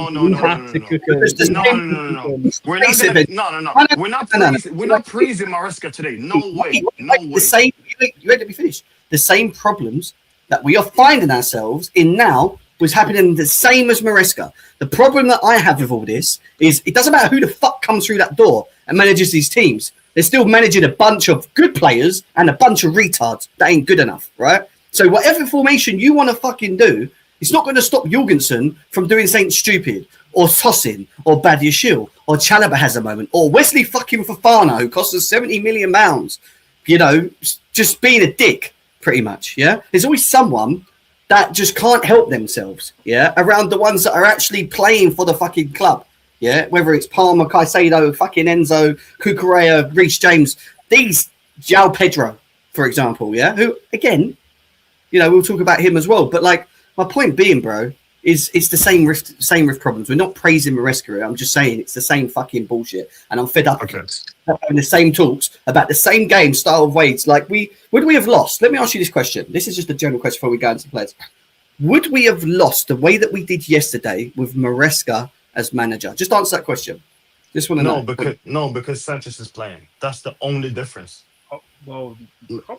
not praising Maresca today. No way. You had to be finished. The same problems that we are finding ourselves in now was happening the same as Maresca. The problem that I have with all this is it doesn't matter who the fuck comes through that door and manages these teams. They're still managing a bunch of good players and a bunch of retards that ain't good enough, right? So whatever formation you want to fucking do, it's not going to stop Jorgensen from doing something stupid, or Tosin, or Badiashile, or Chalobah has a moment, or Wesley fucking Fofana, who cost us £70 million, just being a dick, pretty much, yeah? There's always someone that just can't help themselves, yeah, around the ones that are actually playing for the fucking club, yeah, whether it's Palmer, Caicedo, fucking Enzo, Cucurella, Reece James, these João Pedro, for example, yeah, who, again, we'll talk about him as well, but my point being, bro, is it's the same rift problems. We're not praising Maresca. I'm just saying it's the same fucking bullshit, and I'm fed up having the same talks about the same game style of ways. Would we have lost? Let me ask you this question. This is just a general question before we go into the players. Would we have lost the way that we did yesterday with Maresca as manager? Just answer that question. Just want to know. Because Sanchez is playing. That's the only difference. Well,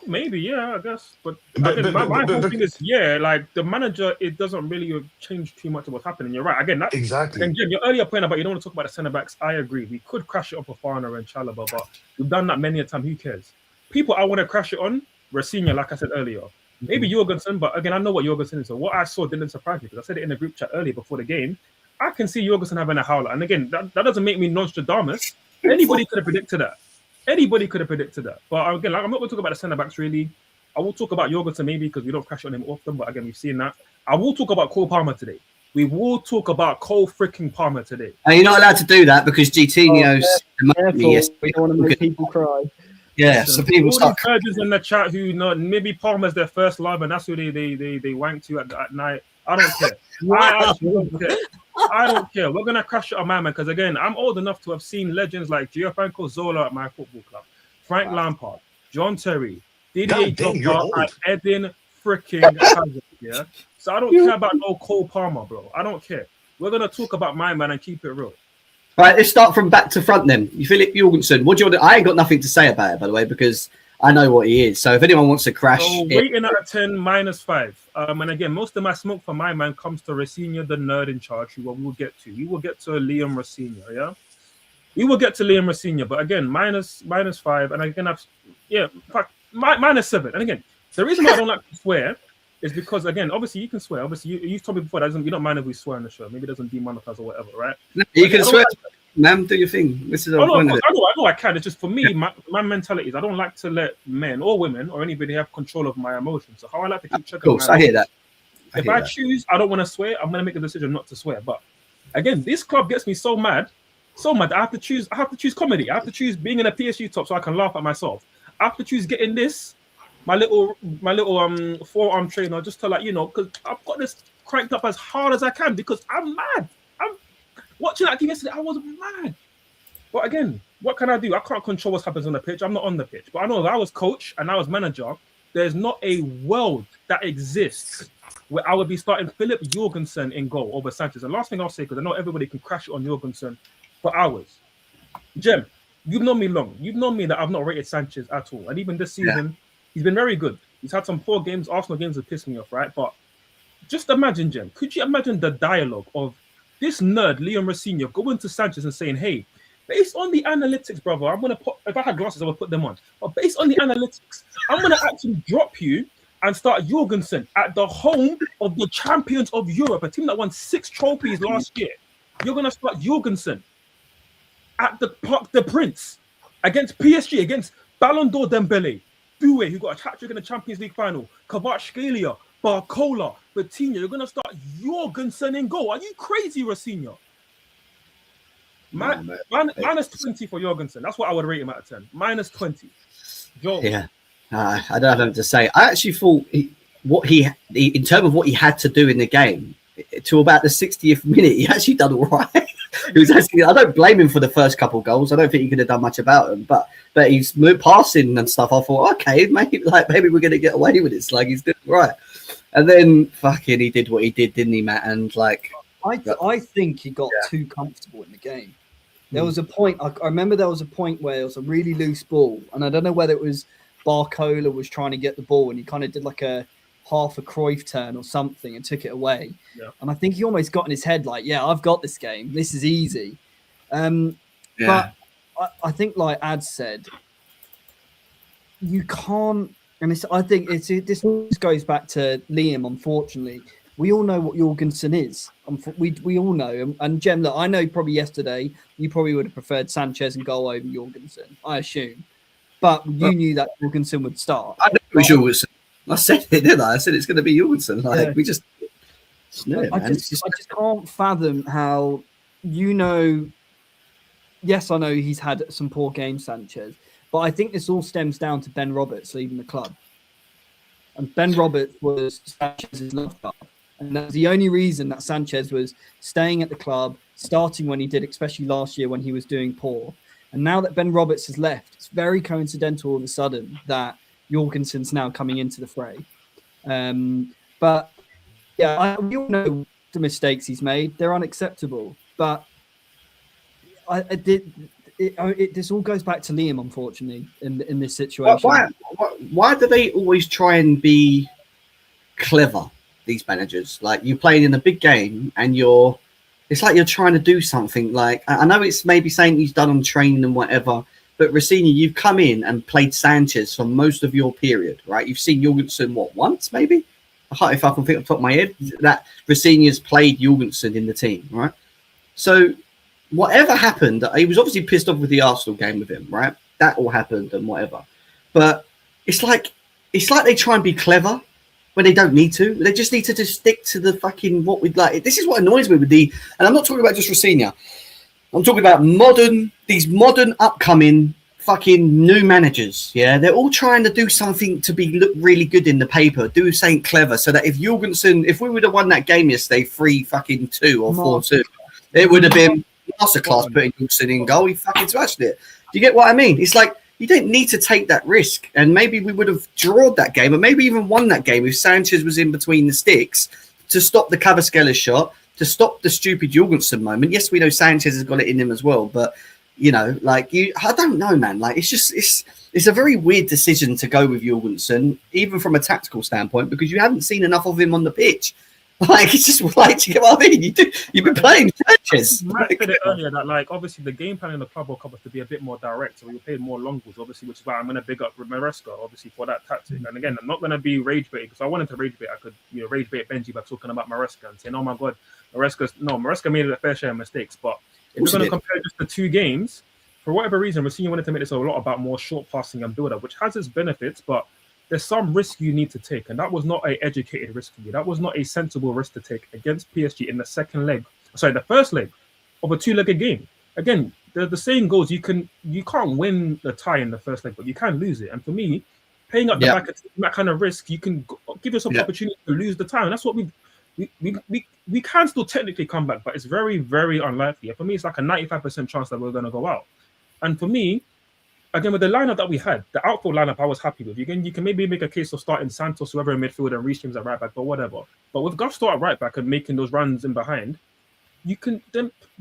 maybe, yeah, I guess. But my whole thing is, the manager, it doesn't really change too much of what's happening. You're right. Again, that's exactly. And your earlier point about you don't want to talk about the centre backs, I agree. We could crash it on Fofana and Chalobah, but we've done that many a time. Who cares? People I want to crash it on, Rafinha, like I said earlier. Maybe Jorgensen, but again, I know what Jorgensen is. So what I saw didn't surprise me because I said it in the group chat earlier before the game. I can see Jorgensen having a howler. And again, that doesn't make me Nostradamus. Anybody could have predicted that. But again, I'm not going to talk about the centre backs really. I will talk about Jorgensen maybe because we don't crash on him often. But again, we've seen that. I will talk about Cole Palmer today. We will talk about Cole freaking Palmer today. And you're not allowed to do that because Coutinho's we don't want to make people cry. Yeah, so people all start. these virgins in the chat who know maybe Palmer's their first love and that's who they wank to at night. I don't care. I actually don't care. I don't care. We're gonna crash it on my man because again, I'm old enough to have seen legends like Gianfranco Zola at my football club, Frank Lampard, John Terry, Didier God damn, you're Drogba, old. and Eden freaking Hazard. Yeah. So I don't care about no Cole Palmer, bro. I don't care. We're gonna talk about my man and keep it real. Right, let's start from back to front then. Philip Jorgensen, what do you want? I ain't got nothing to say about it, by the way, because I know what he is. So if anyone wants to crash, So rating out of 10, -5. And again, most of my smoke for my man comes to Rafinha, the nerd in charge, who we will get to. We will get to Liam Rafinha, yeah? We will get to Liam Rafinha, but again, -5. And again, in fact, -7. And again, the reason why I don't like to swear is because, again, obviously you can swear. Obviously, you've told me before that you don't mind if we swear on the show. Maybe it doesn't demonetize or whatever, right? you can swear, man, do your thing. This is Oh, no, point of of course, it. I know I can. It's just for me, my mentality is I don't like to let men or women or anybody have control of my emotions. So how I like to keep checking. Of course, I hear that. If I choose, I don't want to swear, I'm gonna make a decision not to swear. But again, this club gets me so mad. I have to choose comedy. I have to choose being in a PSG top so I can laugh at myself. I have to choose getting this, my little forearm trainer, just to because I've got this cranked up as hard as I can because I'm mad. I'm watching that game yesterday, I was mad. But again, what can I do? I can't control what happens on the pitch. I'm not on the pitch. But I know if I was coach and I was manager, there's not a world that exists where I would be starting Philip Jorgensen in goal over Sanchez. And last thing I'll say, because I know everybody can crash it on Jorgensen for hours. Jem, you've known me long. You've known me that I've not rated Sanchez at all. And even this season, he's been very good. He's had some poor games. Arsenal games have pissed me off, right? But just imagine, Jem, could you imagine the dialogue of this nerd, Liam Rafinha, going to Sanchez and saying, hey, based on the analytics, brother, I'm going to put, if I had glasses, I would put them on. But based on the analytics, I'm going to actually drop you and start Jorgensen at the home of the champions of Europe, a team that won 6 trophies last year. You're going to start Jorgensen at the Parc des Princes against PSG, against Ballon d'Or Dembele, Doué, who got a hat-trick in the Champions League final, Kvaratskhelia, Barcola, Vitinha. You're going to start Jorgensen in goal. Are you crazy, Rafinha? -20 for Jorgensen. That's what I would rate him out of 10. -20. Joel. Yeah. I don't have anything to say. I actually thought in terms of what he had to do in the game, to about the 60th minute, he actually done all right. He was actually, I don't blame him for the first couple of goals. I don't think he could have done much about them, but he's passing and stuff. I thought, okay, maybe we're going to get away with it. Like he's doing right. And then fucking he did what he did, didn't he, Matt? And I think he got too comfortable in the game. There was a point, I remember there was a point where it was a really loose ball, and I don't know whether it was Barcola was trying to get the ball and he kind of did like a half a Cruyff turn or something and took it away. Yeah. And I think he almost got in his head like, yeah, I've got this game. This is easy. But I think like Ad said, you can't, and I think this goes back to Liam, unfortunately. We all know what Jorgensen is. We all know. And Jem, look, I know probably yesterday you probably would have preferred Sanchez and goal over Jorgensen, I assume. But you knew that Jorgensen would start. I knew it was Jorgensen. I said it, didn't I? I said it's going to be Jorgensen. We just... I just can't fathom how, yes, I know he's had some poor games, Sanchez, but I think this all stems down to Ben Roberts leaving the club. And Ben Roberts was Sanchez's love club. And that's the only reason that Sanchez was staying at the club, starting when he did, especially last year when he was doing poor. And now that Ben Roberts has left, it's very coincidental all of a sudden that Jorgensen's now coming into the fray. But yeah, we all know the mistakes he's made. They're unacceptable. But this all goes back to Liam, unfortunately, in this situation. Why do they always try and be clever, these managers? Like, you're playing in a big game and it's like you're trying to do something. Like, I know it's maybe saying he's done on training and whatever, but Rafinha, you've come in and played Sanchez for most of your period, right? You've seen Jorgensen, once maybe? If I can think off the top of my head, that Rafinha's played Jorgensen in the team, right? So whatever happened, he was obviously pissed off with the Arsenal game with him, right? That all happened and whatever. But it's like they try and be clever when they don't need to. They just need to just stick to the fucking what we'd like. This is what annoys me with and I'm not talking about just Rafinha. I'm talking about these modern upcoming fucking new managers, yeah, they're all trying to do something to look really good in the paper, do something clever, so that if we would have won that game yesterday 3-2 or 4-2, it would have been masterclass putting Jorgensen in goal. He fucking smashed it. Do you get what I mean? It's like you don't need to take that risk, and maybe we would have drawn that game, or maybe even won that game if Sanchez was in between the sticks to stop the Cavaskella shot, to stop the stupid Jorgensen moment. Yes, we know Sanchez has got it in him as well, but you know, like I don't know, man. Like it's a very weird decision to go with Jorgensen, even from a tactical standpoint, because you haven't seen enough of him on the pitch. Like it's just like, do you get what I mean? You've been playing Sanchez. Matt said it earlier that like obviously the game plan in the Club World Cup was to be a bit more direct, so we played more long balls, obviously, which is why I'm going to big up Maresca, obviously, for that tactic. And again, I'm not going to be rage bait, because I wanted to rage bait. I could rage bait Benji by talking about Maresca and saying, oh my god, Maresca made a fair share of mistakes, but if we're going to compare just the two games, for whatever reason, Rossini wanted to make this a lot about more short passing and build up, which has its benefits, but there's some risk you need to take, and that was not an educated risk for you. That was not a sensible risk to take against PSG in the the first leg of a two-legged game. Again, the saying goes, you can't win the tie in the first leg, but you can lose it. And for me, paying up the back at that kind of risk, you can give yourself the opportunity to lose the tie. And that's what we can still technically come back, but it's very, very unlikely. And for me, it's like a 95% chance that we're going to go out. And for me, again, with the lineup that we had, the outfield lineup, I was happy with. You can maybe make a case of starting Santos, whoever in midfield, and Reece James at right back, but whatever. But with Gusto at right back and making those runs in behind, you can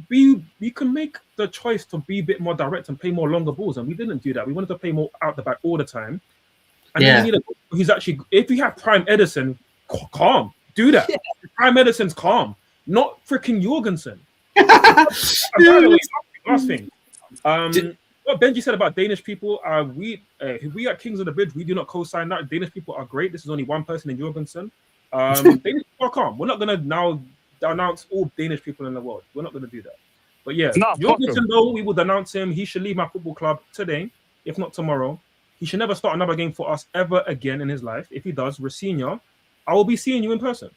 make the choice to be a bit more direct and play more longer balls, and we didn't do that. We wanted to play more out the back all the time. And then you need he's actually, if you have Prime Edison, calm, do that. Prime Edison's calm, not freaking Jorgensen. Last thing. What Benji said about Danish people, we at Kings of the Bridge, we do not co-sign that. Danish people are great. This is only one person in Jorgensen. Danish people are calm. We're not going to now announce all Danish people in the world. We're not going to do that. But yeah, Jorgensen, though, we would announce him. He should leave my football club today, if not tomorrow. He should never start another game for us ever again in his life. If he does, Rossini, I will be seeing you in person.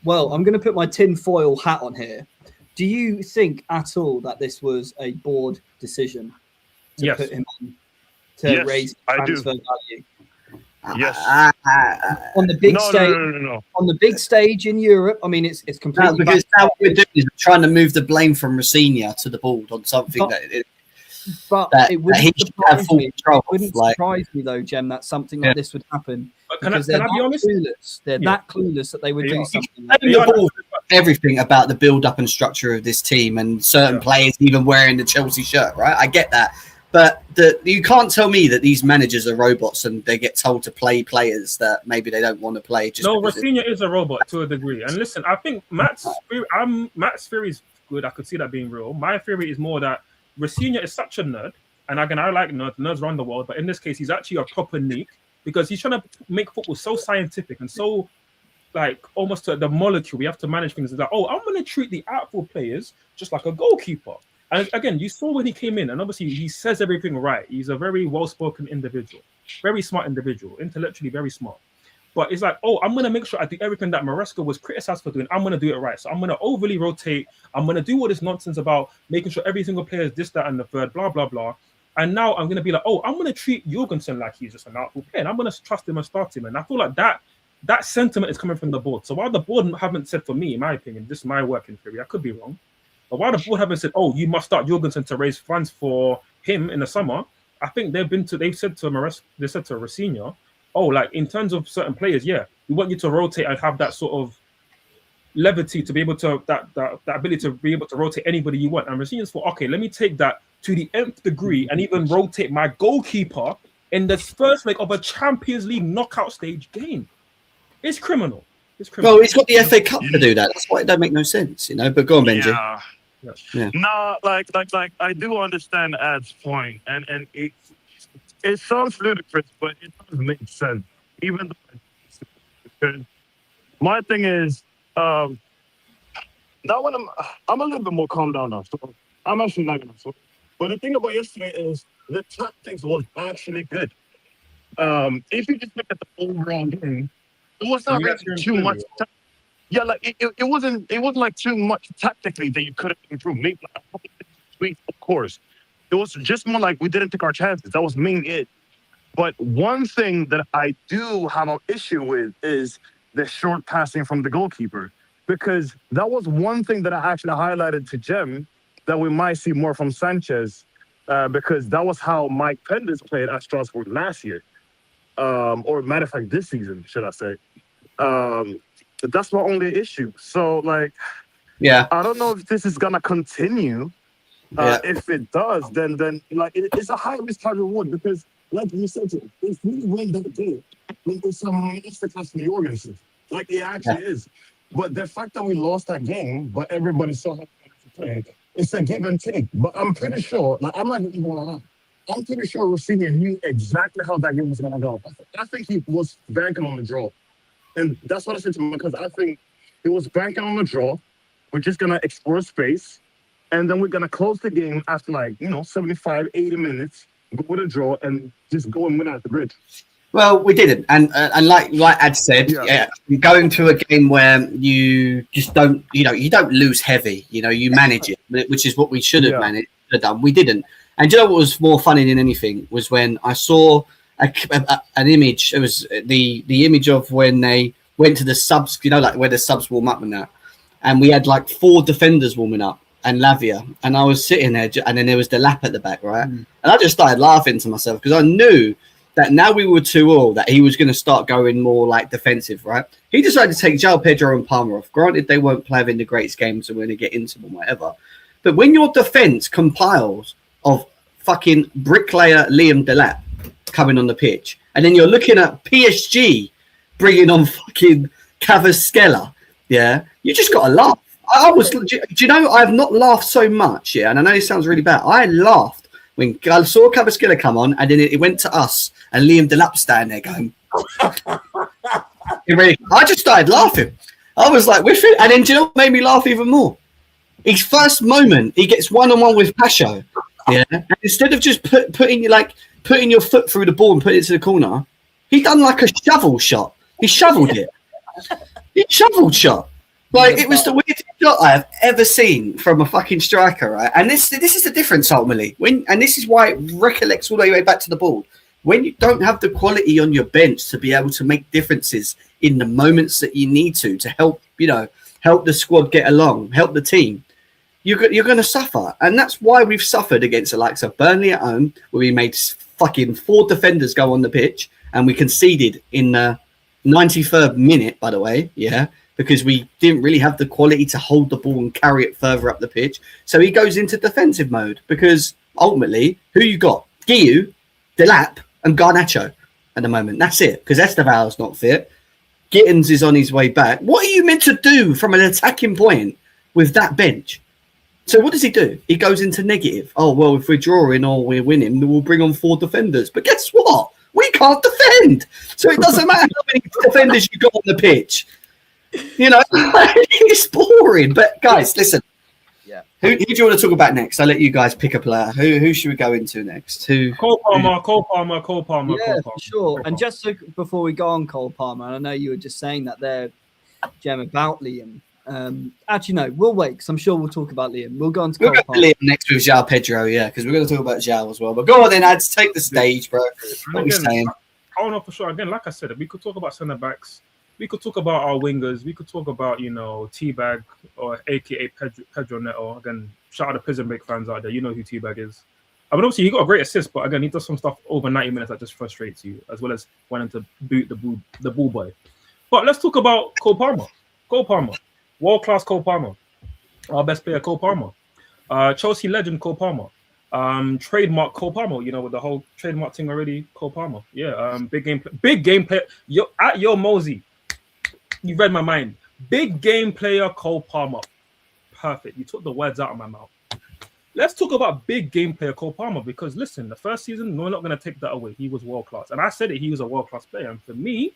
Well, I'm going to put my tinfoil hat on here. Do you think at all that this was a board decision to put him on to raise transfer value? Yes. On the big stage. No. On the big stage in Europe, I mean, it's completely. No, because now what we're doing is we're trying to move the blame from Rossini to the board on something it wouldn't he should have full control. It wouldn't surprise me though, Jem, that something like this would happen. Because they're be honest? Clueless. They're that clueless that they would do something like that. Everything about the build-up and structure of this team and certain players even wearing the Chelsea shirt, right? I get that. But you can't tell me that these managers are robots and they get told to play players that maybe they don't want to play. Rossini is a robot to a degree. And listen, I think Matt's theory is good. I could see that being real. My theory is more that Rossini is such a nerd. And again, I like nerds. Nerds run the world. But in this case, he's actually a proper neek because he's trying to make football so scientific and so like almost to the molecule. We have to manage things. It's like, I'm going to treat the outfield players just like a goalkeeper. And again, you saw when he came in, and obviously he says everything right. He's a very well-spoken individual, very smart individual, intellectually very smart. But it's like, I'm going to make sure I do everything that Maresca was criticized for doing. I'm going to do it right. So I'm going to overly rotate. I'm going to do all this nonsense about making sure every single player is this, that, and the third, blah, blah, blah. And now I'm going to be like, I'm going to treat Jorgensen like he's just an outfield player, and I'm going to trust him and start him. And I feel like that sentiment is coming from the board. So while the board haven't said, for me, in my opinion, this is my working theory, I could be wrong. But while the board haven't said, you must start Jorgensen to raise funds for him in the summer, I think they've said to Rossini, like in terms of certain players, we want you to rotate and have that sort of levity to be able to that ability to be able to rotate anybody you want. And Rossini's thought, let me take that to the nth degree and even rotate my goalkeeper in the first leg of a Champions League knockout stage game. It's criminal. Well, he's got the FA Cup to do that. That's why it don't make no sense, But go on, Benji. Yeah. No, like I do understand Ad's point, and it sounds ludicrous, but it does make sense. Even though because my thing is, now when I'm a little bit more calm down now, so I'm actually not gonna. But the thing about yesterday is the tactics was actually good. If you just look at the overall game, it was not really too much. Yeah, like it wasn't like too much tactically that you could have improved. Maybe like a couple of tweaks, of course. It was just more like we didn't take our chances. That was mainly it. But one thing that I do have an issue with is the short passing from the goalkeeper, because that was one thing that I actually highlighted to Jem that we might see more from Sanchez, because that was how Mike Penders played at Strasbourg last year, or matter of fact, this season, should I say. Um, that's my only issue. So, like, Yeah, I don't know if this is gonna continue. yeah, If it does, then like it's a high risk, high reward, because, like you said, if we win that game, like it's a masterclass for the organization. Like it yeah. actually is. But the fact that we lost that game, but everybody still has to play, it's a give and take. But I'm pretty sure, like I'm not even gonna lie, I'm pretty sure Rossini knew exactly how that game was gonna go. I think he was banking on the draw. And that's what I said to him, because I think he was banking on the draw. We're just going to explore space. And then we're going to close the game after 75, 80 minutes, go with a draw, and just go and win at the bridge. Well, we didn't, and like Ad said, Yeah. going to a game where you just don't, you don't lose heavy. You manage it, which is what we should have have done. We didn't. And do you know what was more funny than anything was when I saw an image. It was the image of when they went to the subs, like where the subs warm up and that, and we had like 4 defenders warming up and Lavia, and I was sitting there, and then there was the lap at the back, right? And I just started laughing to myself because I knew that now we were 2-2, that he was going to start going more like defensive, right? He decided to take João Pedro and Palmer off. Granted, they weren't playing the greatest games, so we're going to get into them, whatever. But when your defense compiles of fucking bricklayer Liam Delap coming on the pitch, and then you're looking at PSG bringing on fucking Cavaskella, yeah, you just got to laugh. I was, do you know, I have not laughed so much, yeah, and I know it sounds really bad. I laughed when I saw Cavaskella come on, and then it went to us, and Liam Delap standing there going, I just started laughing. I was like, we're fit. And then do you know what made me laugh even more? His first moment, he gets one-on-one with Pacho, yeah, and instead of just putting your foot through the ball and putting it to the corner, he done like a shovel shot. He shoveled it. He shoveled shot. Like, it was the weirdest shot I have ever seen from a fucking striker, right? And this is the difference ultimately. And this is why it recollects all the way back to the ball. When you don't have the quality on your bench to be able to make differences in the moments that you need to help, help the squad get along, help the team, you're going to suffer. And that's why we've suffered against the likes of Burnley at home, where we made fucking 4 defenders go on the pitch, and we conceded in the 93rd minute, by the way, yeah, because we didn't really have the quality to hold the ball and carry it further up the pitch. So he goes into defensive mode, because ultimately, who you got? Guiu, Delap, and Garnacho at the moment. That's it, because Esteval's not fit. Gittins is on his way back. What are you meant to do from an attacking point with that bench? So what does he do? He goes into negative. Oh, well, if we're drawing or we're winning, then we'll bring on 4 defenders. But guess what? We can't defend. So it doesn't matter how many defenders you got on the pitch. It's boring. But guys, listen. Yeah. Who do you want to talk about next? I'll let you guys pick a player. Who should we go into next? Cole Palmer. Yeah, for sure. And just before we go on Cole Palmer, and I know you were just saying that there, Jem, about Liam. Actually, no, we'll wait, because I'm sure we'll talk about Liam. We'll go on to Cole Palmer. Liam next with João Pedro, yeah, because we're going to talk about João as well. But go on then, Ads, take the stage, bro. What are we saying? I don't know for sure. Again, like I said, we could talk about centre backs. We could talk about our wingers. We could talk about, Teabag, or AKA Pedro Neto. Again, shout out to Prison Break fans out there. You know who Teabag is. I mean, obviously, he got a great assist, but again, he does some stuff over 90 minutes that just frustrates you, as well as wanting to boot the ball boy. But let's talk about Cole Palmer. Cole Palmer. World-class Cole Palmer. Our best player, Cole Palmer. Chelsea legend, Cole Palmer. Trademark Cole Palmer, with the whole trademark thing already, Cole Palmer. Yeah, big game player. Yo, Mosey. You read my mind. Big game player, Cole Palmer. Perfect. You took the words out of my mouth. Let's talk about big game player Cole Palmer, because listen, the first season, we're not going to take that away. He was world-class. And I said it, he was a world-class player. And for me,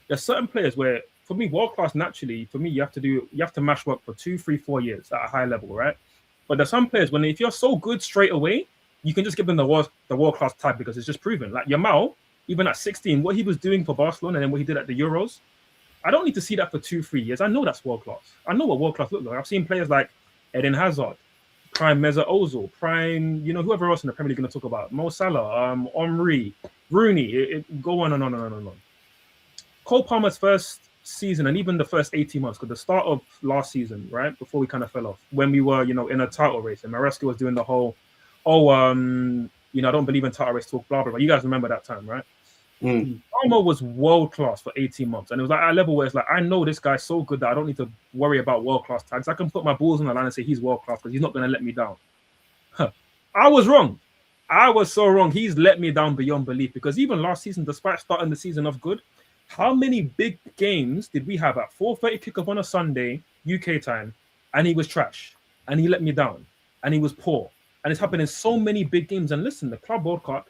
there's certain players where, for me, world-class naturally, for me, you have to mash work for 2, 3, 4 years at a high level, right? But there's some players, if you're so good straight away, you can just give them the world-class tag, because it's just proven. Like Yamal, even at 16, what he was doing for Barcelona and then what he did at the Euros, I don't need to see that for 2-3 years. I know that's world class. I know what world class looks like. I've seen players like Eden Hazard, prime Mesut Ozil, prime, whoever else in the Premier League going to talk about, Mo Salah, Henry, Rooney, go on and on and on and on. Cole Palmer's first season and even the first 18 months, because the start of last season, right, before we kind of fell off, when we were, in a title race, and Maresca was doing the whole, I don't believe in title race talk, blah, blah, blah. You guys remember that time, right? Palmer was world class for 18 months, and it was like at a level where it's like, I know this guy's so good that I don't need to worry about world class tags. I can put my balls on the line and say he's world class because he's not going to let me down. I was wrong. I was so wrong. He's let me down beyond belief, because even last season, despite starting the season off good, how many big games did we have at 4:30 kickoff on a Sunday, UK time, and he was trash, and he let me down, and he was poor, and it's happened in so many big games. And listen, the Club World Cup,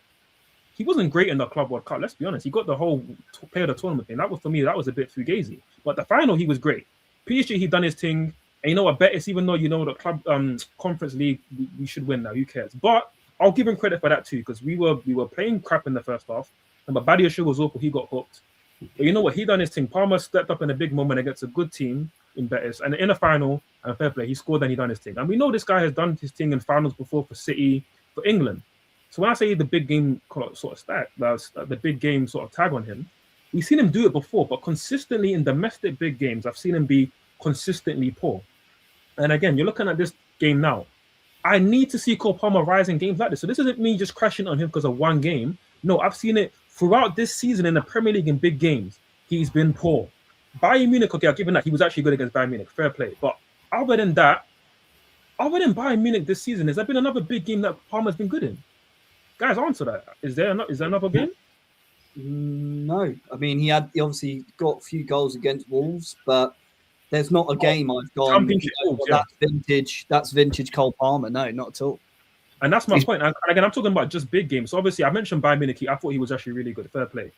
he wasn't great in the Club World Cup. Let's be honest. He got the whole player of the tournament thing. That was, for me, that was a bit fugazi. But the final, he was great. PSG, he done his thing. And you know what? Betis, even though the club Conference League, we should win now. Who cares? But I'll give him credit for that too, because we were playing crap in the first half. And but Badiashile was awful. He got hooked. But you know what? He done his thing. Palmer stepped up in a big moment against a good team in Betis, and in the final, and fair play, he scored and he done his thing. And we know this guy has done his thing in finals before for City, for England. So when I say the big game sort of stat, that's the big game sort of tag on him, we've seen him do it before, but consistently in domestic big games, I've seen him be consistently poor. And again, you're looking at this game now. I need to see Cole Palmer rise in games like this. So this isn't me just crashing on him because of one game. No, I've seen it throughout this season in the Premier League in big games. He's been poor. Bayern Munich, okay, I'll give him that. He was actually good against Bayern Munich. Fair play. But other than that, other than Bayern Munich this season, has there been another big game that Palmer's been good in? Guys, answer that. Is there another game? No. I mean, he obviously got a few goals against Wolves, but there's not a game I've gone, that's vintage Cole Palmer. No, not at all. And that's my point. And again, I'm talking about just big games. So obviously, I mentioned Bayern Munich. I thought he was actually really good. Fair play.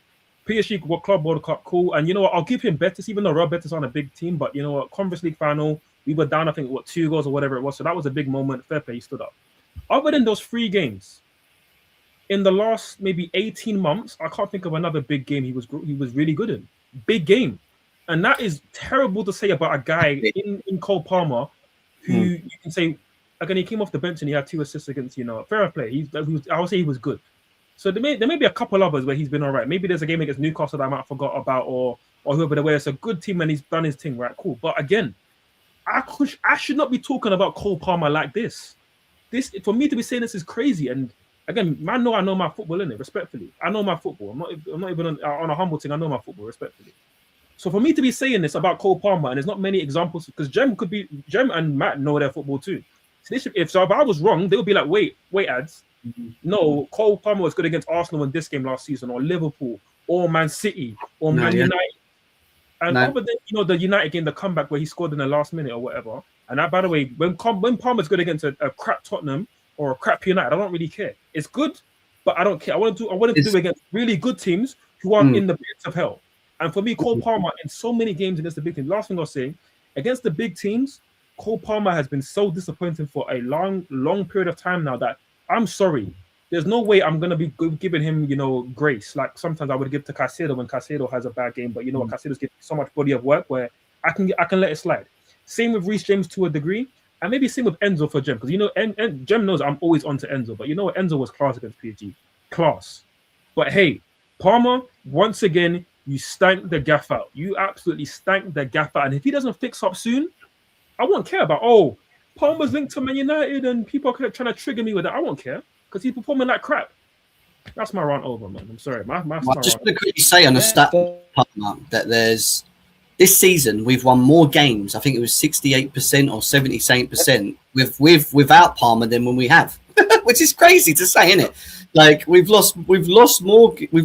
PSG Club World Cup, cool. And you know what? I'll give him Betis, even though Real Betis aren't a big team. But you know what? Conference League final, we were down, I think, 2 goals or whatever it was. So that was a big moment. Fair play, he stood up. Other than those 3 games, in the last maybe 18 months, I can't think of another big game he was really good in. Big game. And that is terrible to say about a guy in Cole Palmer who you can say, again, he came off the bench and he had 2 assists against, fair play. I would say he was good. So there may be a couple others where he's been all right. Maybe there's a game against Newcastle that I might have forgot about or whoever, where it's a good team and he's done his thing, right? Cool. But again, I should not be talking about Cole Palmer like this. For me to be saying this is crazy. And again, I know my football, innit? Respectfully. I know my football. I'm not even on a humble thing. I know my football, respectfully. So for me to be saying this about Cole Palmer, and there's not many examples, because Jem and Matt know their football too. So if I was wrong, they would be like, wait, ads. No, Cole Palmer was good against Arsenal in this game last season, or Liverpool, or Man City, or Man United. And other than the United game, the comeback where he scored in the last minute or whatever. And that, by the way, when Palmer's good against a crap Tottenham or a crap United, I don't really care. It's good, but I don't care. I want him to do it against really good teams who are in the pits of hell. And for me, Cole Palmer in so many games against the big teams. Last thing I'll say, against the big teams, Cole Palmer has been so disappointing for a long period of time now that I'm sorry. There's no way I'm going to be giving him, grace. Like sometimes I would give to Caicedo when Caicedo has a bad game. But you know what? Caicedo's getting so much body of work where I can let it slide. Same with Reece James to a degree. And maybe same with Enzo for Jem. Because, and Jem knows I'm always on to Enzo. But you know what? Enzo was class against PSG. Class. But hey, Palmer, once again, you stank the gaff out. You absolutely stank the gaff out. And if he doesn't fix up soon, I won't care about, Palmer's linked to Man United and people are trying to trigger me with that. I won't care because he's performing like crap. That's my rant over, man. I'm sorry. I just want to quickly say on the stat part that there's this season we've won more games. I think it was 68% or 78% without Palmer than when we have, which is crazy to say, isn't it? Like we've lost more. We've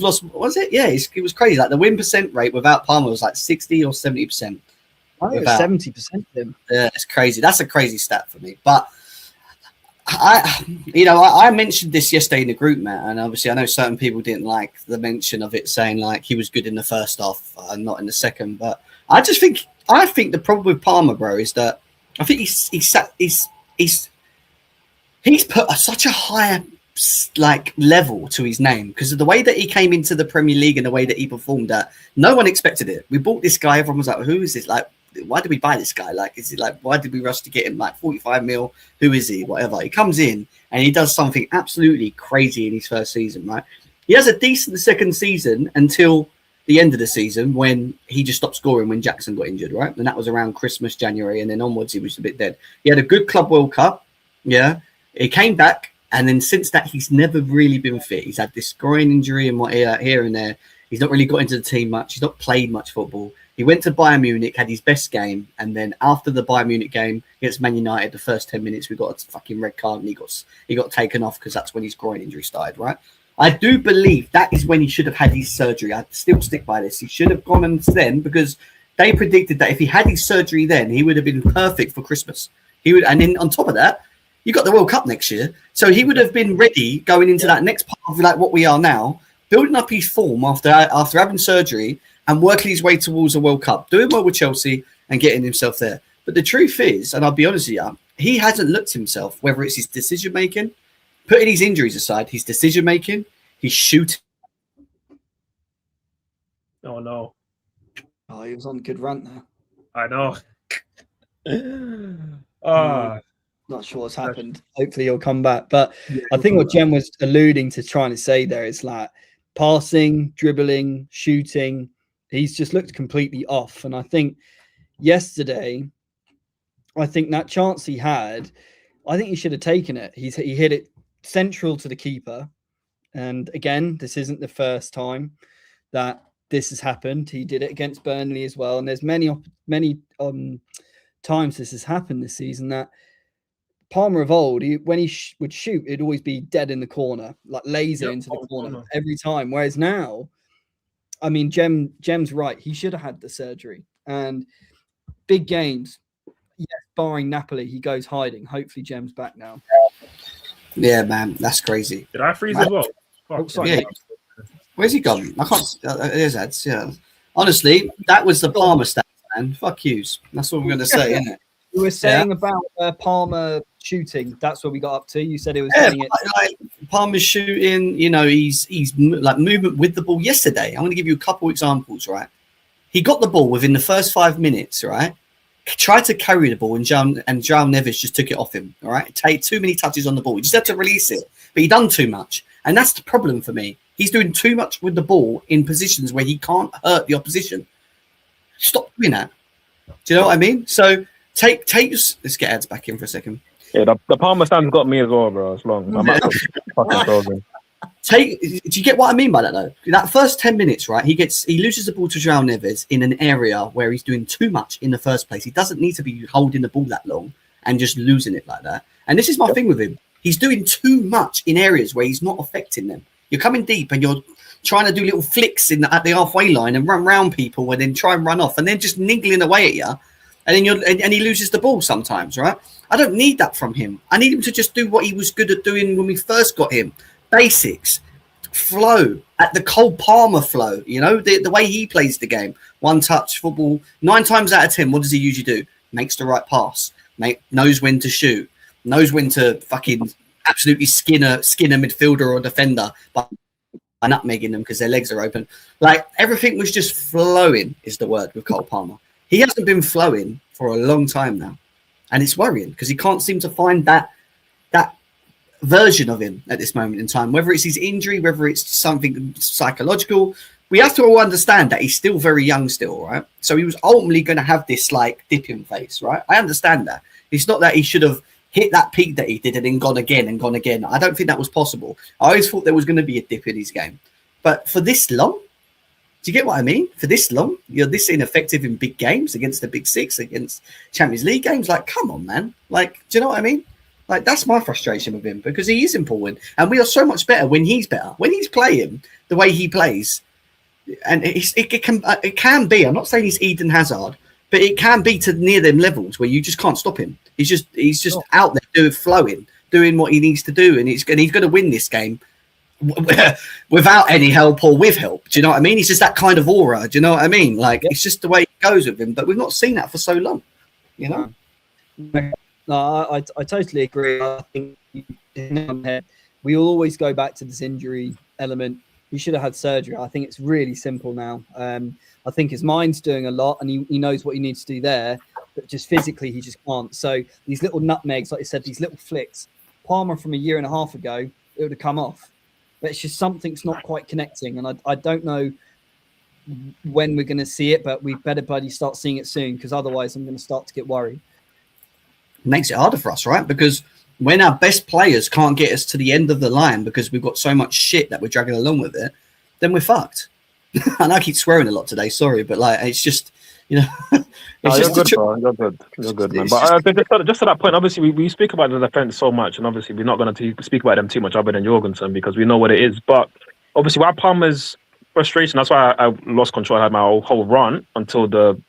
lost. What was it? Yeah, it was crazy. Like the win percent rate without Palmer was like 60 or 70%. I think it was 70% of him. Yeah, it's crazy. That's a crazy stat for me. But I mentioned this yesterday in the group, Matt, and obviously I know certain people didn't like the mention of it, saying like he was good in the first half and not in the second. But I think the problem with Palmer, bro, is that I think he's put such a high like level to his name, because of the way that he came into the Premier League and the way that he performed, that no one expected it. We bought this guy, everyone was like, who is this? Like, why did we buy this guy? Like, is it like, why did we rush to get him? Like 45 mil, who is he? Whatever. He comes in and he does something absolutely crazy in his first season, right? He has a decent second season until the end of the season when he just stopped scoring when Jackson got injured, right? And that was around Christmas, January, and then onwards he was a bit dead. He had a good Club World Cup, yeah. He came back, and then since that he's never really been fit. He's had this groin injury and what here and there. He's not really got into the team much. He's not played much football. He went to Bayern Munich, had his best game, and then after the Bayern Munich game against Man United, the first 10 minutes we got a fucking red card, and he got taken off because that's when his groin injury started, right? I do believe that is when he should have had his surgery. I still stick by this. He should have gone and then, because they predicted that if he had his surgery then, he would have been perfect for Christmas. He would, and then on top of that, you got the World Cup next year, so he would have been ready going into that next part of like what we are now, building up his form after having surgery and working his way towards the World Cup, doing well with Chelsea and getting himself there. But the truth is, and I'll be honest with you, he hasn't looked himself, whether it's his decision making, putting his injuries aside, his decision making, his shooting. Oh no! Oh, he was on a good rant there. I know. Not sure what's happened. Hopefully he'll come back. But I think what Jem was alluding to trying to say there is like passing, dribbling, shooting. He's just looked completely off. And I think yesterday, that chance he had, I think he should have taken it. He hit it central to the keeper. And again, this isn't the first time that this has happened. He did it against Burnley as well. And there's many times this has happened this season that Palmer of old, when he would shoot, it'd always be dead in the corner, like laser into the corner every time. Whereas now, I mean, Jem's right. He should have had the surgery. And big games, yes, barring Napoli, he goes hiding. Hopefully Jem's back now. Yeah, man, that's crazy. Did I freeze as well? Oh, sorry. Yeah. Where's he gone? I can't. There's ads. Yeah. Honestly, that was the Palmer stats, man. Fuck yous. That's what we're going to say, isn't it? You were saying about Palmer shooting. That's where we got up to. You said it was getting it. Like Palmer's shooting. You know, he's like movement with the ball. Yesterday, I'm going to give you a couple examples. Right, he got the ball within the first 5 minutes. Right, tried to carry the ball, and João Neves just took it off him. All right, take too many touches on the ball. He just had to release it, but he done too much, and that's the problem for me. He's doing too much with the ball in positions where he can't hurt the opposition. Stop doing that. Do you know what I mean? So. Let's get ads back in for a second. Yeah, the Palmer stand's got me as well, bro. It's long. I'm fucking frozen. Do you get what I mean by that though? That first 10 minutes, right? He loses the ball to João Neves in an area where he's doing too much in the first place. He doesn't need to be holding the ball that long and just losing it like that. And this is my thing with him. He's doing too much in areas where he's not affecting them. You're coming deep and you're trying to do little flicks at the halfway line and run round people and then try and run off and then just niggling away at you. And then and he loses the ball sometimes, right? I don't need that from him. I need him to just do what he was good at doing when we first got him. Basics, flow, at the Cole Palmer flow, you know, the way he plays the game. One touch football. 9 times out of 10, what does he usually do? Makes the right pass. Knows when to shoot. Knows when to fucking absolutely skin a midfielder or defender by nutmegging them because their legs are open. Like, everything was just flowing is the word with Cole Palmer. He hasn't been flowing for a long time now. And it's worrying because he can't seem to find that version of him at this moment in time, whether it's his injury, whether it's something psychological. We have to all understand that he's still very young still, right? So he was ultimately going to have this like dipping phase, right? I understand that. It's not that he should have hit that peak that he did and then gone again and gone again. I don't think that was possible. I always thought there was going to be a dip in his game. But for this long, do you get what I mean? For this long, you're this ineffective in big games against the Big Six, against Champions League games. Like, come on, man. Like, do you know what I mean? Like, that's my frustration with him because he is important. And we are so much better when he's better. When he's playing the way he plays, and it can be, I'm not saying he's Eden Hazard, but it can be to near them levels where you just can't stop him. He's just out there doing what he needs to do. And he's going to win this game without any help or with help. Do you know what I mean? He's just that kind of aura. Do you know what I mean? Like, it's just the way it goes with him. But we've not seen that for so long, you know? No, I totally agree. I think we will always go back to this injury element. He should have had surgery. I think it's really simple now. I think his mind's doing a lot, and he knows what he needs to do there, but just physically he just can't. So these little nutmegs, like I said, these little flicks, Palmer from a year and a half ago, it would have come off. But it's just something's not quite connecting, and I don't know when we're going to see it, but we better bloody start seeing it soon, because otherwise I'm going to start to get worried. Makes it harder for us, right? Because when our best players can't get us to the end of the line because we've got so much shit that we're dragging along with it, then we're fucked. And I keep swearing a lot today, sorry, but like it's just, you know, it's You're just good, bro. You're good, man. But I think just to that point, obviously we speak about the defense so much, and obviously we're not going to speak about them too much other than Jorgensen, because we know what it is. But obviously, why Palmer's frustration, that's why I lost control. I had my whole run until the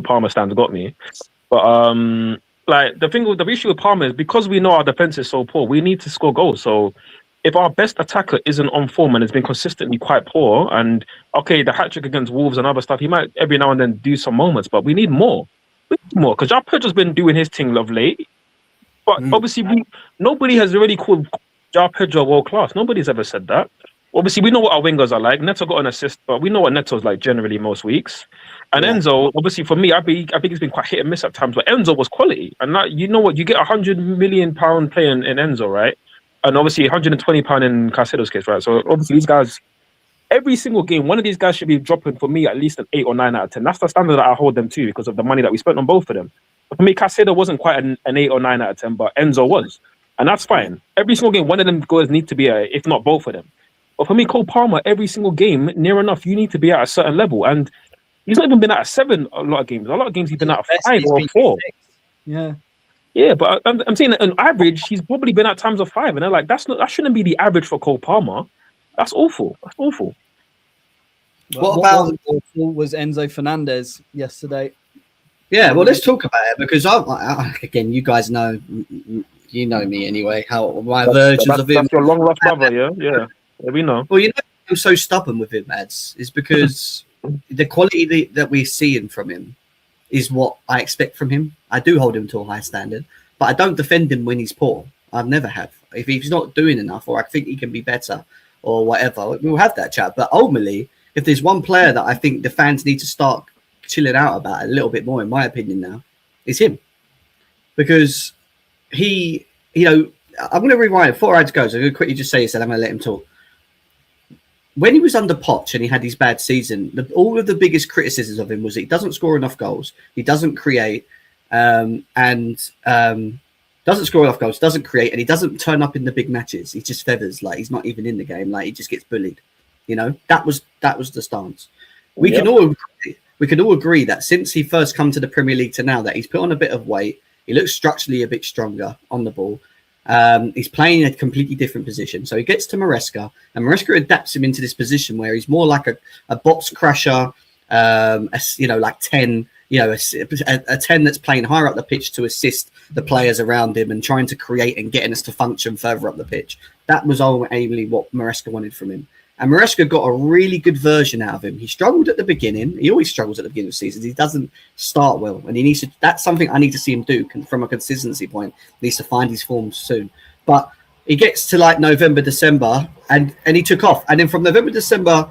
Palmer stands got me. But like the issue with Palmer is because we know our defense is so poor, we need to score goals. So if our best attacker isn't on form and has been consistently quite poor, and okay, the hat trick against Wolves and other stuff, he might every now and then do some moments, but we need more. We need more, because João Pedro's been doing his thing of late. But obviously, nobody has really called João Pedro world class. Nobody's ever said that. Obviously, we know what our wingers are like. Neto got an assist, but we know what Neto's like generally most weeks. And Enzo, obviously, for me, I think it's been quite hit and miss at times, but Enzo was quality. And that, you know what, you get £100 million player in Enzo, right? And obviously £120 in Caicedo's case, right? So obviously these guys, every single game, one of these guys should be dropping for me at least an 8 or 9 out of 10. That's the standard that I hold them to because of the money that we spent on both of them. But for me, Caicedo wasn't quite an 8 or 9 out of 10, but Enzo was. And that's fine. Every single game, one of them goals need to be if not both of them. But for me, Cole Palmer, every single game, near enough, you need to be at a certain level. And he's not even been at a 7 a lot of games. A lot of games he's been at a 5 or a 4. Yeah. Yeah, but I'm saying on average, he's probably been at times of 5. And they're like, that shouldn't be the average for Cole Palmer. That's awful. That's awful. Well, what was Enzo Fernandez yesterday? Yeah, well, let's talk about it because again, you guys know, you know me anyway. How my versions of him. That's your long lost brother, yeah. We know. Well, you know, I'm so stubborn with him, Ads, is because the quality that we're seeing from him is what I expect from him. I do hold him to a high standard, but I don't defend him when he's poor. I've never have. If he's not doing enough, or I think he can be better, or whatever, we'll have that chat. But ultimately, if there's one player that I think the fans need to start chilling out about a little bit more, in my opinion now, it's him. Because he, you know, I'm going to rewind before Ads goes. I'm going to quickly just say this and I'm going to let him talk. When he was under Poch and he had his bad season, all of the biggest criticisms of him was that he doesn't score enough goals, he doesn't create, doesn't score enough goals, doesn't create, and he doesn't turn up in the big matches. He just feathers, like he's not even in the game, like he just gets bullied. You know, that was the stance. We can all agree that since he first come to the Premier League to now, that he's put on a bit of weight. He looks structurally a bit stronger on the ball. He's playing in a completely different position. So he gets to Maresca, and Maresca adapts him into this position where he's more like a box crusher, like 10, a 10 that's playing higher up the pitch to assist the players around him and trying to create and getting us to function further up the pitch. That was ultimately what Maresca wanted from him. And Maresca got a really good version out of him. He struggled at the beginning. He always struggles at the beginning of seasons. He doesn't start well. And he needs to. That's something I need to see him do from a consistency point. He needs to find his form soon. But he gets to like November, December, and he took off. And then from November, December,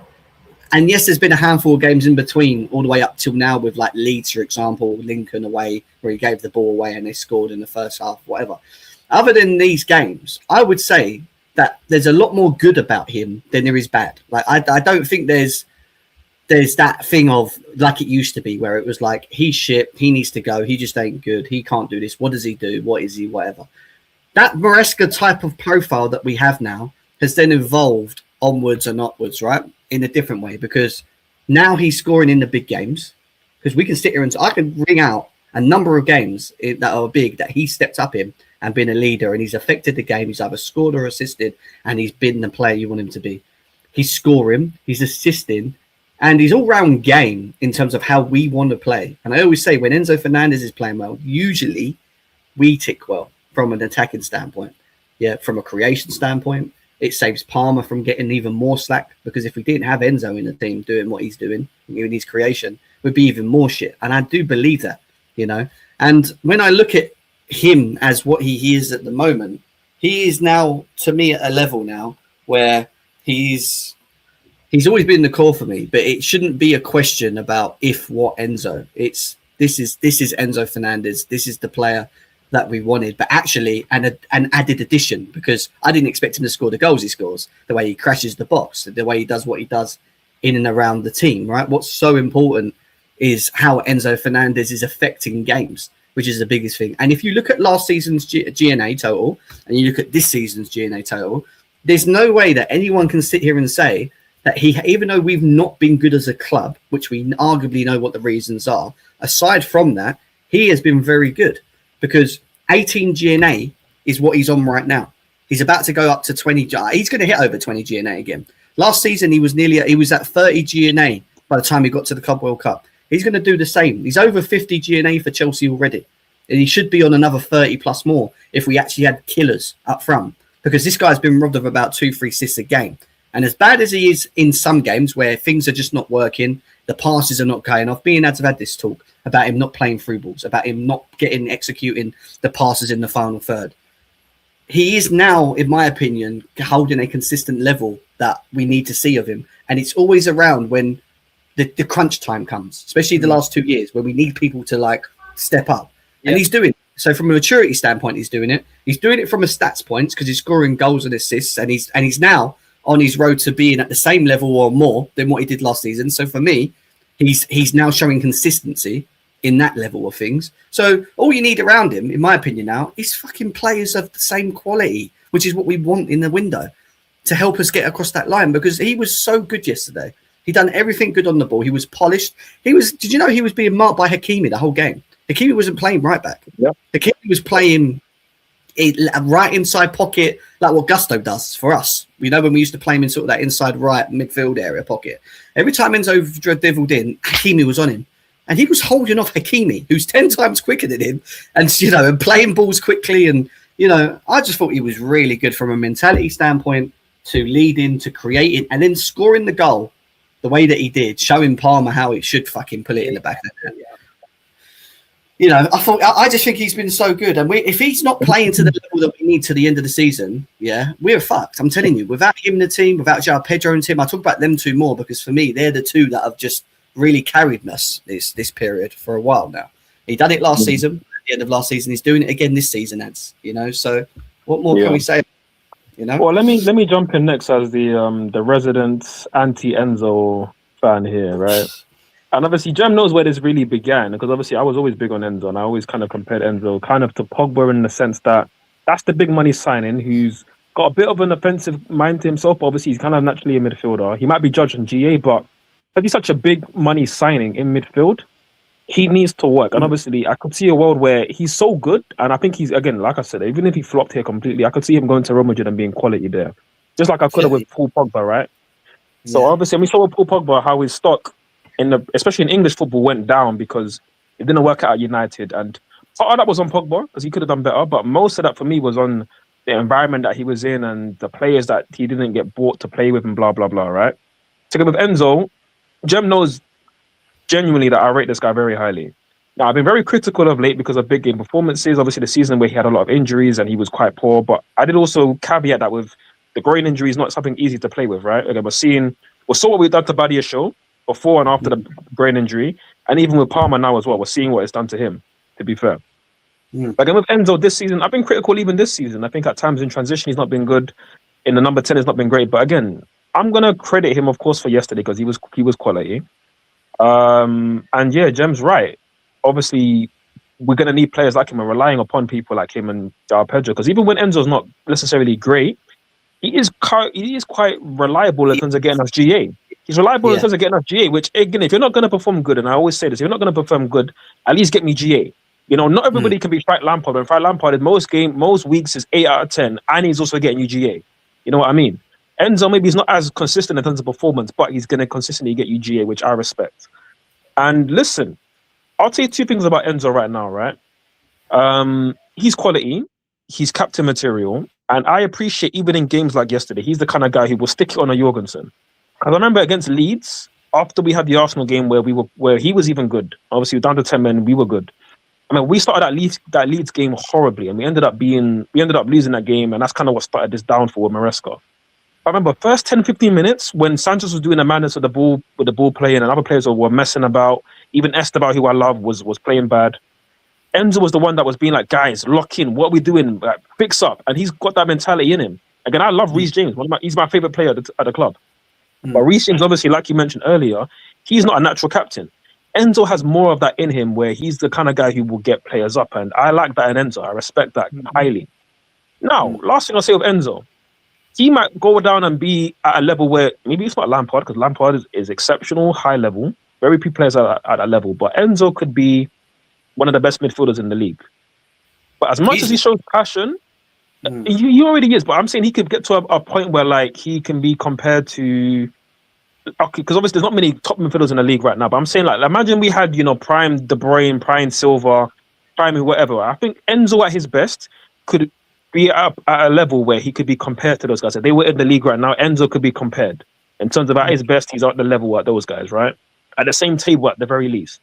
and yes, there's been a handful of games in between all the way up till now with like Leeds, for example, Lincoln away, where he gave the ball away and they scored in the first half, whatever. Other than these games, I would say that there's a lot more good about him than there is bad. Like I don't think there's that thing of like it used to be where it was like he's shit, he needs to go, he just ain't good, he can't do this, what does he do, what is he, whatever. That Maresca type of profile that we have now has then evolved onwards and upwards, right, in a different way, because now he's scoring in the big games. Because we can sit here and I can ring out a number of games that are big that he stepped up in and been a leader, and he's affected the game. He's either scored or assisted, and he's been the player you want him to be. He's scoring, he's assisting, and he's all-round game in terms of how we want to play. And I always say when Enzo Fernandez is playing well, usually we tick well from an attacking standpoint. Yeah, from a creation standpoint, it saves Palmer from getting even more slack, because if we didn't have Enzo in the team doing what he's doing, in his creation, would be even more shit. And I do believe that, you know. And when I look at him as what he is at the moment, he is now, to me, at a level now where he's always been the core for me, but it shouldn't be a question about if what Enzo. This is Enzo Fernandez. This is the player that we wanted, but actually an added addition, because I didn't expect him to score the goals he scores, the way he crashes the box, the way he does what he does in and around the team, right? What's so important is how Enzo Fernandez is affecting games, which is the biggest thing. And if you look at last season's GNA total and you look at this season's GNA total, there's no way that anyone can sit here and say that he, even though we've not been good as a club, which we arguably know what the reasons are, aside from that, he has been very good, because 18 GNA is what he's on right now. He's about to go up to 20. He's going to hit over 20 GNA again. Last season, he was at 30 GNA by the time he got to the Club World Cup. He's going to do the same. He's over 50 GNA for Chelsea already. And he should be on another 30 plus more if we actually had killers up front, because this guy's been robbed of about 2-3 assists a game. And as bad as he is in some games where things are just not working, the passes are not going off, me and Ads have had this talk about him not playing through balls, about him not executing the passes in the final third. He is now, in my opinion, holding a consistent level that we need to see of him. And it's always around when the crunch time comes, especially the last 2 years, where we need people to like step up. And he's doing it. So from a maturity standpoint, he's doing it. He's doing it from a stats points, because he's scoring goals and assists, and he's now on his road to being at the same level or more than what he did last season. So for me, he's now showing consistency in that level of things. So all you need around him, in my opinion now, is fucking players of the same quality, which is what we want in the window to help us get across that line, because he was so good yesterday. He done everything good on the ball. He was polished. Did you know he was being marked by Hakimi the whole game? Hakimi wasn't playing right back. Yeah. Hakimi was playing right inside pocket, like what Gusto does for us. We know when we used to play him in sort of that inside right midfield area pocket. Every time Enzo dribbled in, Hakimi was on him. And he was holding off Hakimi, who's 10 times quicker than him, and and playing balls quickly. And I just thought he was really good from a mentality standpoint, to leading, to creating, and then scoring the goal the way that he did, showing Palmer how it should fucking pull it in the back of the net. I just think he's been so good. And if he's not playing to the level that we need to the end of the season, we're fucked. I'm telling you, without him in the team, without João Pedro and Tim, I talk about them two more, because for me, they're the two that have just really carried us this period for a while now. He done it last season, at the end of last season. He's doing it again this season, so what more can we say? Well, let me jump in next as the resident anti-Enzo fan here, right? And obviously, Jem knows where this really began, because obviously I was always big on Enzo, and I always kind of compared Enzo kind of to Pogba in the sense that that's the big money signing who's got a bit of an offensive mind to himself. But obviously, he's kind of naturally a midfielder. He might be judged on GA, but if he's such a big money signing in midfield, he needs to work. And obviously, I could see a world where he's so good, and I think he's, again, like I said, even if he flopped here completely, I could see him going to Real Madrid and being quality there, just like I could have with Paul Pogba, right? So obviously, we saw with Paul Pogba how his stock, especially in English football, went down because it didn't work out at United, and part of that was on Pogba because he could have done better, but most of that for me was on the environment that he was in and the players that he didn't get bought to play with and blah blah blah, right? So with Enzo, Jem knows genuinely that I rate this guy very highly. Now, I've been very critical of late because of big game performances, obviously the season where he had a lot of injuries and he was quite poor, but I did also caveat that with the groin injury is not something easy to play with, right? Again, we saw what we've done to Badia Show before and after the brain injury, and even with Palmer now as well, we're seeing what it's done to him, to be fair. But again, with Enzo this season, I've been critical even this season. I think at times in transition, he's not been good. In the number 10, he's not been great. But again, I'm going to credit him, of course, for yesterday because he was quality. And yeah, Jem's right. Obviously, we're going to need players like him and relying upon people like him and João Pedro, because even when Enzo's not necessarily great, he is quite reliable in terms of getting us GA. He's reliable in terms of getting us GA, which, again, if you're not going to perform good, and I always say this, if you're not going to perform good, at least get me GA. Not everybody can be Frank Lampard. When Frank Lampard, most weeks is 8 out of 10, and he's also getting you GA. You know what I mean? Enzo, maybe he's not as consistent in terms of performance, but he's going to consistently get you GA, which I respect. And listen, I'll tell you two things about Enzo right now, right? He's quality, he's captain material, and I appreciate even in games like yesterday, he's the kind of guy who will stick it on a Jorgensen. Because I remember against Leeds, after we had the Arsenal game where he was even good. Obviously, down to 10 men, we were good. I mean, we started that Leeds game horribly, and we ended up losing that game, and that's kind of what started this downfall with Maresca. I remember first 10, 15 minutes when Sanchez was doing the madness with the ball playing, and other players were messing about. Even Esteban, who I love, was playing bad. Enzo was the one that was being like, guys, lock in. What are we doing? Like, fix up. And he's got that mentality in him. Again, I love Reece James. He's my favorite player at the club. But Reece James, obviously, like you mentioned earlier, he's not a natural captain. Enzo has more of that in him where he's the kind of guy who will get players up. And I like that in Enzo. I respect that highly. Now, last thing I'll say with Enzo, he might go down and be at a level where maybe it's not Lampard, because Lampard is exceptional, high level. Very few players are at that level. But Enzo could be one of the best midfielders in the league. But as much as he shows passion, he already is. But I'm saying he could get to a point where like he can be compared to, because obviously there's not many top midfielders in the league right now. But I'm saying like imagine we had prime De Bruyne, prime Silva, prime whatever. I think Enzo at his best could be at a level where he could be compared to those guys. If they were in the league right now, Enzo could be compared in terms of at his best. He's at the level at those guys, right? At the same table at the very least.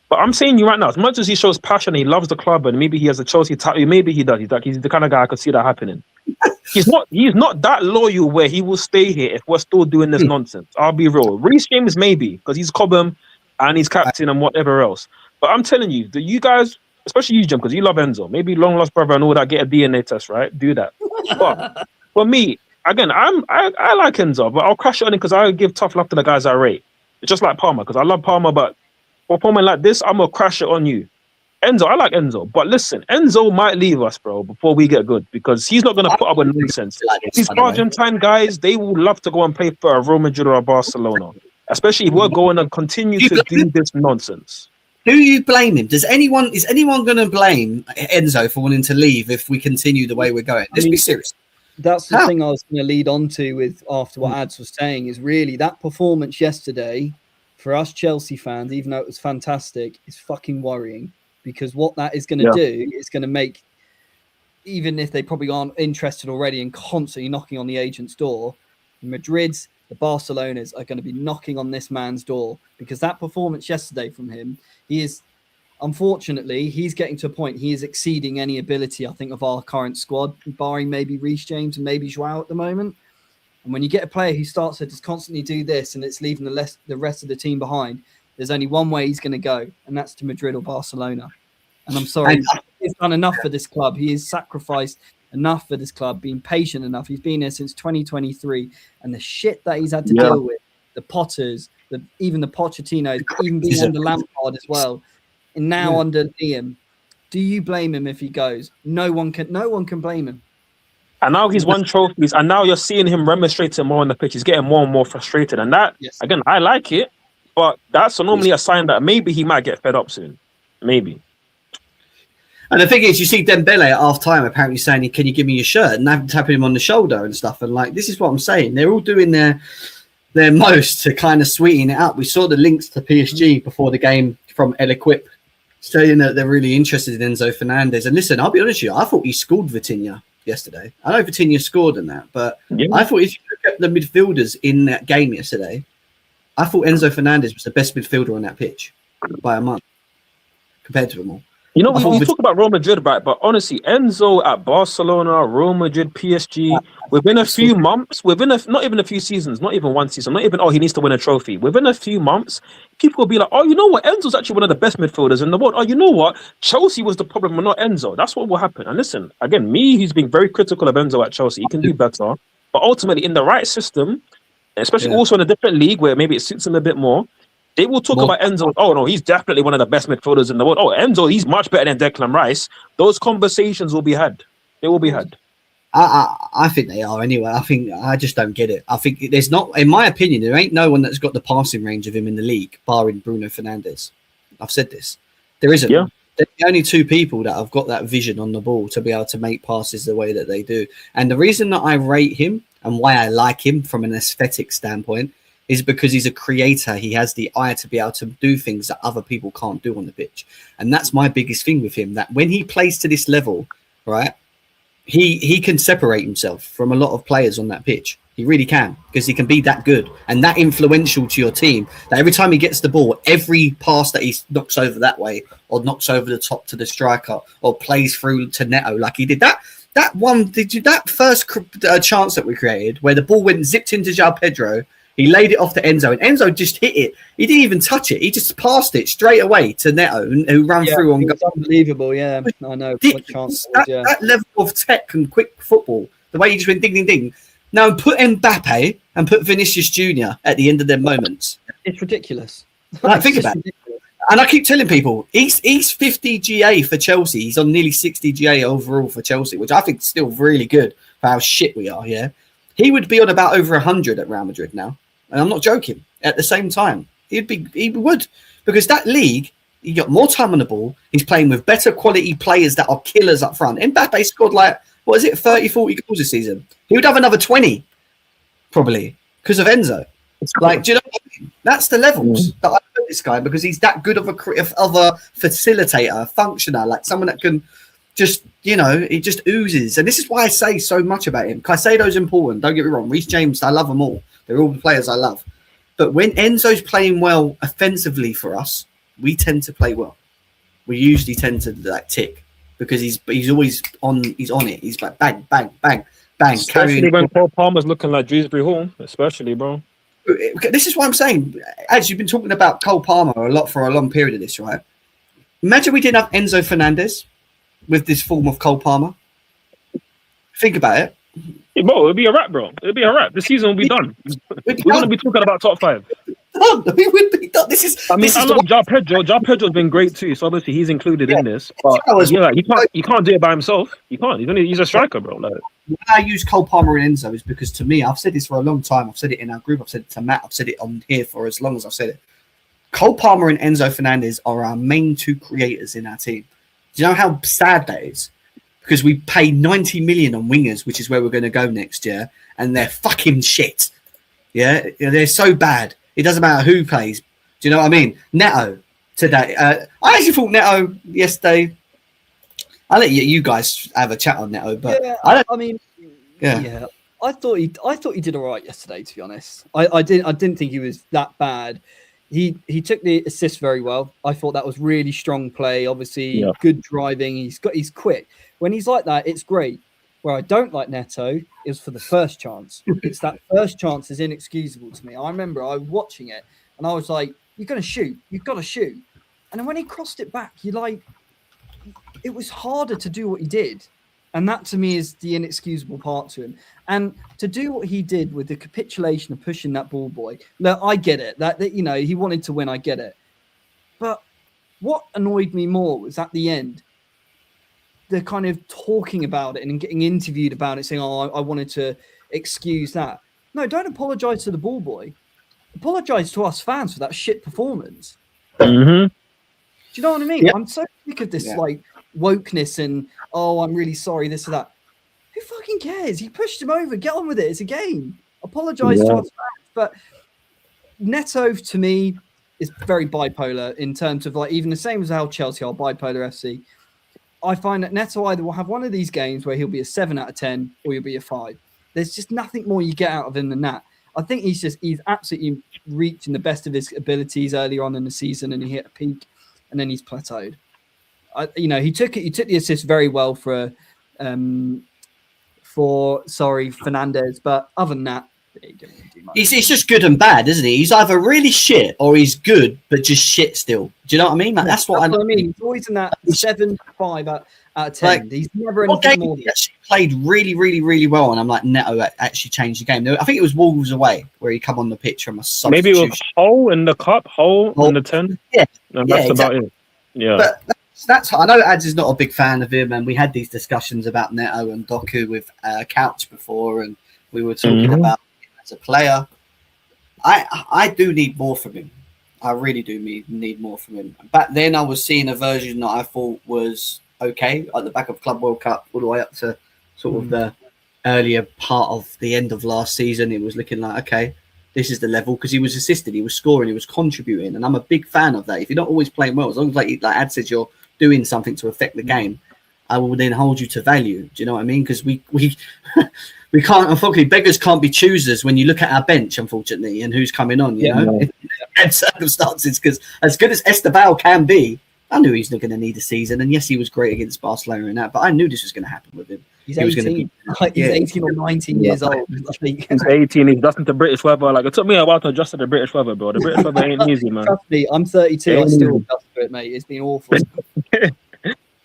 But I'm saying you right now, as much as he shows passion, he loves the club, and maybe he has a Chelsea tattoo. Maybe he does. He's the kind of guy I could see that happening. He's not that loyal where he will stay here if we're still doing this nonsense. I'll be real. Reece James maybe, because he's Cobham and he's captain and whatever else. But I'm telling you, that you guys, especially you, Jim, because you love Enzo, maybe long lost brother and all that, get a DNA test, right? Do that. But for me, again, I like Enzo, but I'll crash it on him because I give tough love to the guys I rate. It's just like Palmer, because I love Palmer, but for Palmer like this, I'm going to crash it on you. Enzo, I like Enzo, but listen, Enzo might leave us, bro, before we get good, because he's not going to put up with nonsense. These Argentine guys, they will love to go and play for a Real Madrid or a Barcelona, especially if we're going to continue to do this nonsense. Who you blaming? Is anyone going to blame Enzo for wanting to leave if we continue the way we're going? Let's be serious. That's the thing I was going to lead on to with after what Ads was saying is really that performance yesterday for us Chelsea fans, even though it was fantastic, is fucking worrying, because what that is going to do is going to make, even if they probably aren't interested already and constantly knocking on the agent's door, the Madrids, the Barcelonas are going to be knocking on this man's door, because that performance yesterday from him, unfortunately, he's getting to a point, he is exceeding any ability, I think, of our current squad, barring maybe Reece James and maybe Joao at the moment. And when you get a player who starts to just constantly do this and it's leaving the rest of the team behind, there's only one way he's going to go, and that's to Madrid or Barcelona. And I'm sorry, he's done enough for this club. He has sacrificed enough for this club, being patient enough. He's been here since 2023, and the shit that he's had to deal with, the Potters, even the Pochettino, even being under Lampard as well, and now under Liam. Do you blame him if he goes? No one can blame him. And now he's won trophies, and now you're seeing him remonstrating more on the pitch. He's getting more and more frustrated, and that again, I like it, but that's normally a sign that maybe he might get fed up soon, maybe. And the thing is, you see Dembele at half time apparently saying, "Can you give me your shirt?" and tapping him on the shoulder and stuff. And like, this is what I'm saying. They're all doing their most to kind of sweeten it up. We saw the links to PSG before the game from El Equip, saying that they're really interested in Enzo Fernandez. And listen, I'll be honest with you, I thought he scored Vitinha yesterday. I know Vitinha scored in that, but I thought if you look at the midfielders in that game yesterday, I thought Enzo Fernandez was the best midfielder on that pitch by a month compared to them all. You know, we talk about Real Madrid, right? But honestly, Enzo at Barcelona, Real Madrid, PSG, within a few months, not even a few seasons, not even one season, not even, he needs to win a trophy. Within a few months, people will be like, you know what? Enzo's actually one of the best midfielders in the world. Oh, you know what? Chelsea was the problem, but not Enzo. That's what will happen. And listen, again, he's been very critical of Enzo at Chelsea. He can do better. But ultimately, in the right system, especially also in a different league where maybe it suits him a bit more, they will talk about Enzo. Oh, no, he's definitely one of the best midfielders in the world. Oh, Enzo, he's much better than Declan Rice. Those conversations will be had. They will be had. I think they are anyway. I just don't get it. I think there's not, in my opinion, there ain't no one that's got the passing range of him in the league, barring Bruno Fernandes. I've said this. There isn't. Yeah. There's the only two people that have got that vision on the ball to be able to make passes the way that they do. And the reason that I rate him and why I like him from an aesthetic standpoint is because he's a creator. He has the eye to be able to do things that other people can't do on the pitch. And that's my biggest thing with him, that when he plays to this level, right, he can separate himself from a lot of players on that pitch. He really can, because he can be that good and that influential to your team that every time he gets the ball, every pass that he knocks over that way or knocks over the top to the striker or plays through to Neto like he did that first chance that we created where the ball went zipped into João Pedro, he laid it off to Enzo and Enzo just hit it. He didn't even touch it. He just passed it straight away to Neto who ran through on goal. Unbelievable, yeah. I know what chance it was, yeah. That level of tech and quick football, the way he just went ding, ding, ding. Now put Mbappe and put Vinicius Jr. at the end of their moments. It's ridiculous. Like, think about it. And I keep telling people, he's 50 GA for Chelsea. He's on nearly 60 GA overall for Chelsea, which I think is still really good for how shit we are, yeah? He would be on about over 100 at Real Madrid now. And I'm not joking. At the same time, he would. Because that league, he got more time on the ball. He's playing with better quality players that are killers up front. Mbappe scored 30, 40 goals this season. He would have another 20, probably, because of Enzo. Do you know what I mean? That's the levels that I put this guy, because he's that good of a facilitator, functioner, like someone that can just, he just oozes. And this is why I say so much about him. Caicedo's important, don't get me wrong. Reece James, I love them all. They're all the players I love. But when Enzo's playing well offensively for us, we tend to play well. We usually tend to tick. Because he's always on. He's on it. He's like bang, bang, bang, bang. Especially when Cole Palmer's looking like Dewsbury Hall, especially, bro. This is what I'm saying. As you've been talking about Cole Palmer a lot for a long period of this, right? Imagine we didn't have Enzo Fernandez with this form of Cole Palmer. Think about it. Yeah, bro, it'll be a wrap, bro. It'll be a wrap. The season will be done. We're going to be talking about top 5. We would be done. This is. I mean, I love João Pedro. João Pedro's been great too, so obviously he's included in this. But he can't do it by himself. He can't. He's a striker, bro. Like, when I use Cole Palmer and Enzo is because, to me, I've said this for a long time. I've said it in our group. I've said it to Matt. I've said it on here for as long as I've said it. Cole Palmer and Enzo Fernandez are our main 2 creators in our team. Do you know how sad that is? Because we pay 90 million on wingers, which is where we're going to go next year, and they're fucking shit. Yeah, they're so bad. It doesn't matter who plays. Do you know what I mean? Neto today. I actually thought Neto yesterday. I'll let you guys have a chat on Neto, but yeah, I thought he did all right yesterday. To be honest, I didn't think he was that bad. He took the assist very well. I thought that was really strong play. Obviously, good driving. He's quick. When he's like that, it's great. Where I don't like Neto is for the first chance. It's that first chance is inexcusable to me. I remember I was watching it and I was like, "You're gonna shoot. You've got to shoot." And then when he crossed it back, it was harder to do what he did. And that to me is the inexcusable part to him. And to do what he did with the capitulation of pushing that ball boy, look, I get it. That he wanted to win, I get it. But what annoyed me more was at the end, the kind of talking about it and getting interviewed about it, saying, "Oh, I wanted to excuse that." No, don't apologise to the ball boy. Apologise to us fans for that shit performance. Mm-hmm. Do you know what I mean? Yeah. I'm so sick of this wokeness and, "Oh, I'm really sorry, this or that." Who fucking cares? He pushed him over. Get on with it. It's a game. Apologise to us fans. But Neto, to me, is very bipolar in terms of even the same as how Chelsea are bipolar FC. I find that Neto either will have one of these games where he'll be a 7 out of 10 or he'll be a 5. There's just nothing more you get out of him than that. I think he's absolutely reaching the best of his abilities earlier on in the season and he hit a peak and then he's plateaued. He took the assist very well for Fernandez, but other than that, he didn't really do much. He's just good and bad, isn't he? He's either really shit or he's good, but just shit still. Do you know what I mean? That's what I mean. He's always in that 7, 5 out of 10. He's never anything more. He actually played really, really, really well, and I'm like, Neto actually changed the game. I think it was Wolves away where he come on the pitch from a substitution. Maybe it was Hull in the cup, Hull in the 10. Yeah, and that's exactly. about it. Yeah, but that's I know Ads is not a big fan of him, and we had these discussions about Neto and Doku with Couch before, and we were talking about him as a player. I do need more from him. I really do need more from him. Back then, I was seeing a version that I thought was okay at the back of Club World Cup, all the way up to sort of the earlier part of the end of last season. It was looking like, okay, this is the level, because he was assisted, he was scoring, he was contributing, and I'm a big fan of that. If you're not always playing well, as long as like Ad says, you're doing something to affect the game, I will then hold you to value. Do you know what I mean? Because we we can't, unfortunately, beggars can't be choosers when you look at our bench, unfortunately, and who's coming on, you know, in circumstances. Because as good as Esteval can be, I knew he's not going to need a season. And yes, he was great against Barcelona and that, but I knew this was going to happen with him. He's 18. He's 18 or 19 years old. He's 18. He's adjusting to British weather. Like, it took me a while to adjust to the British weather, bro. The British weather ain't easy, man. Trust me, I'm 32. I still adjust to it, mate. It's been awful.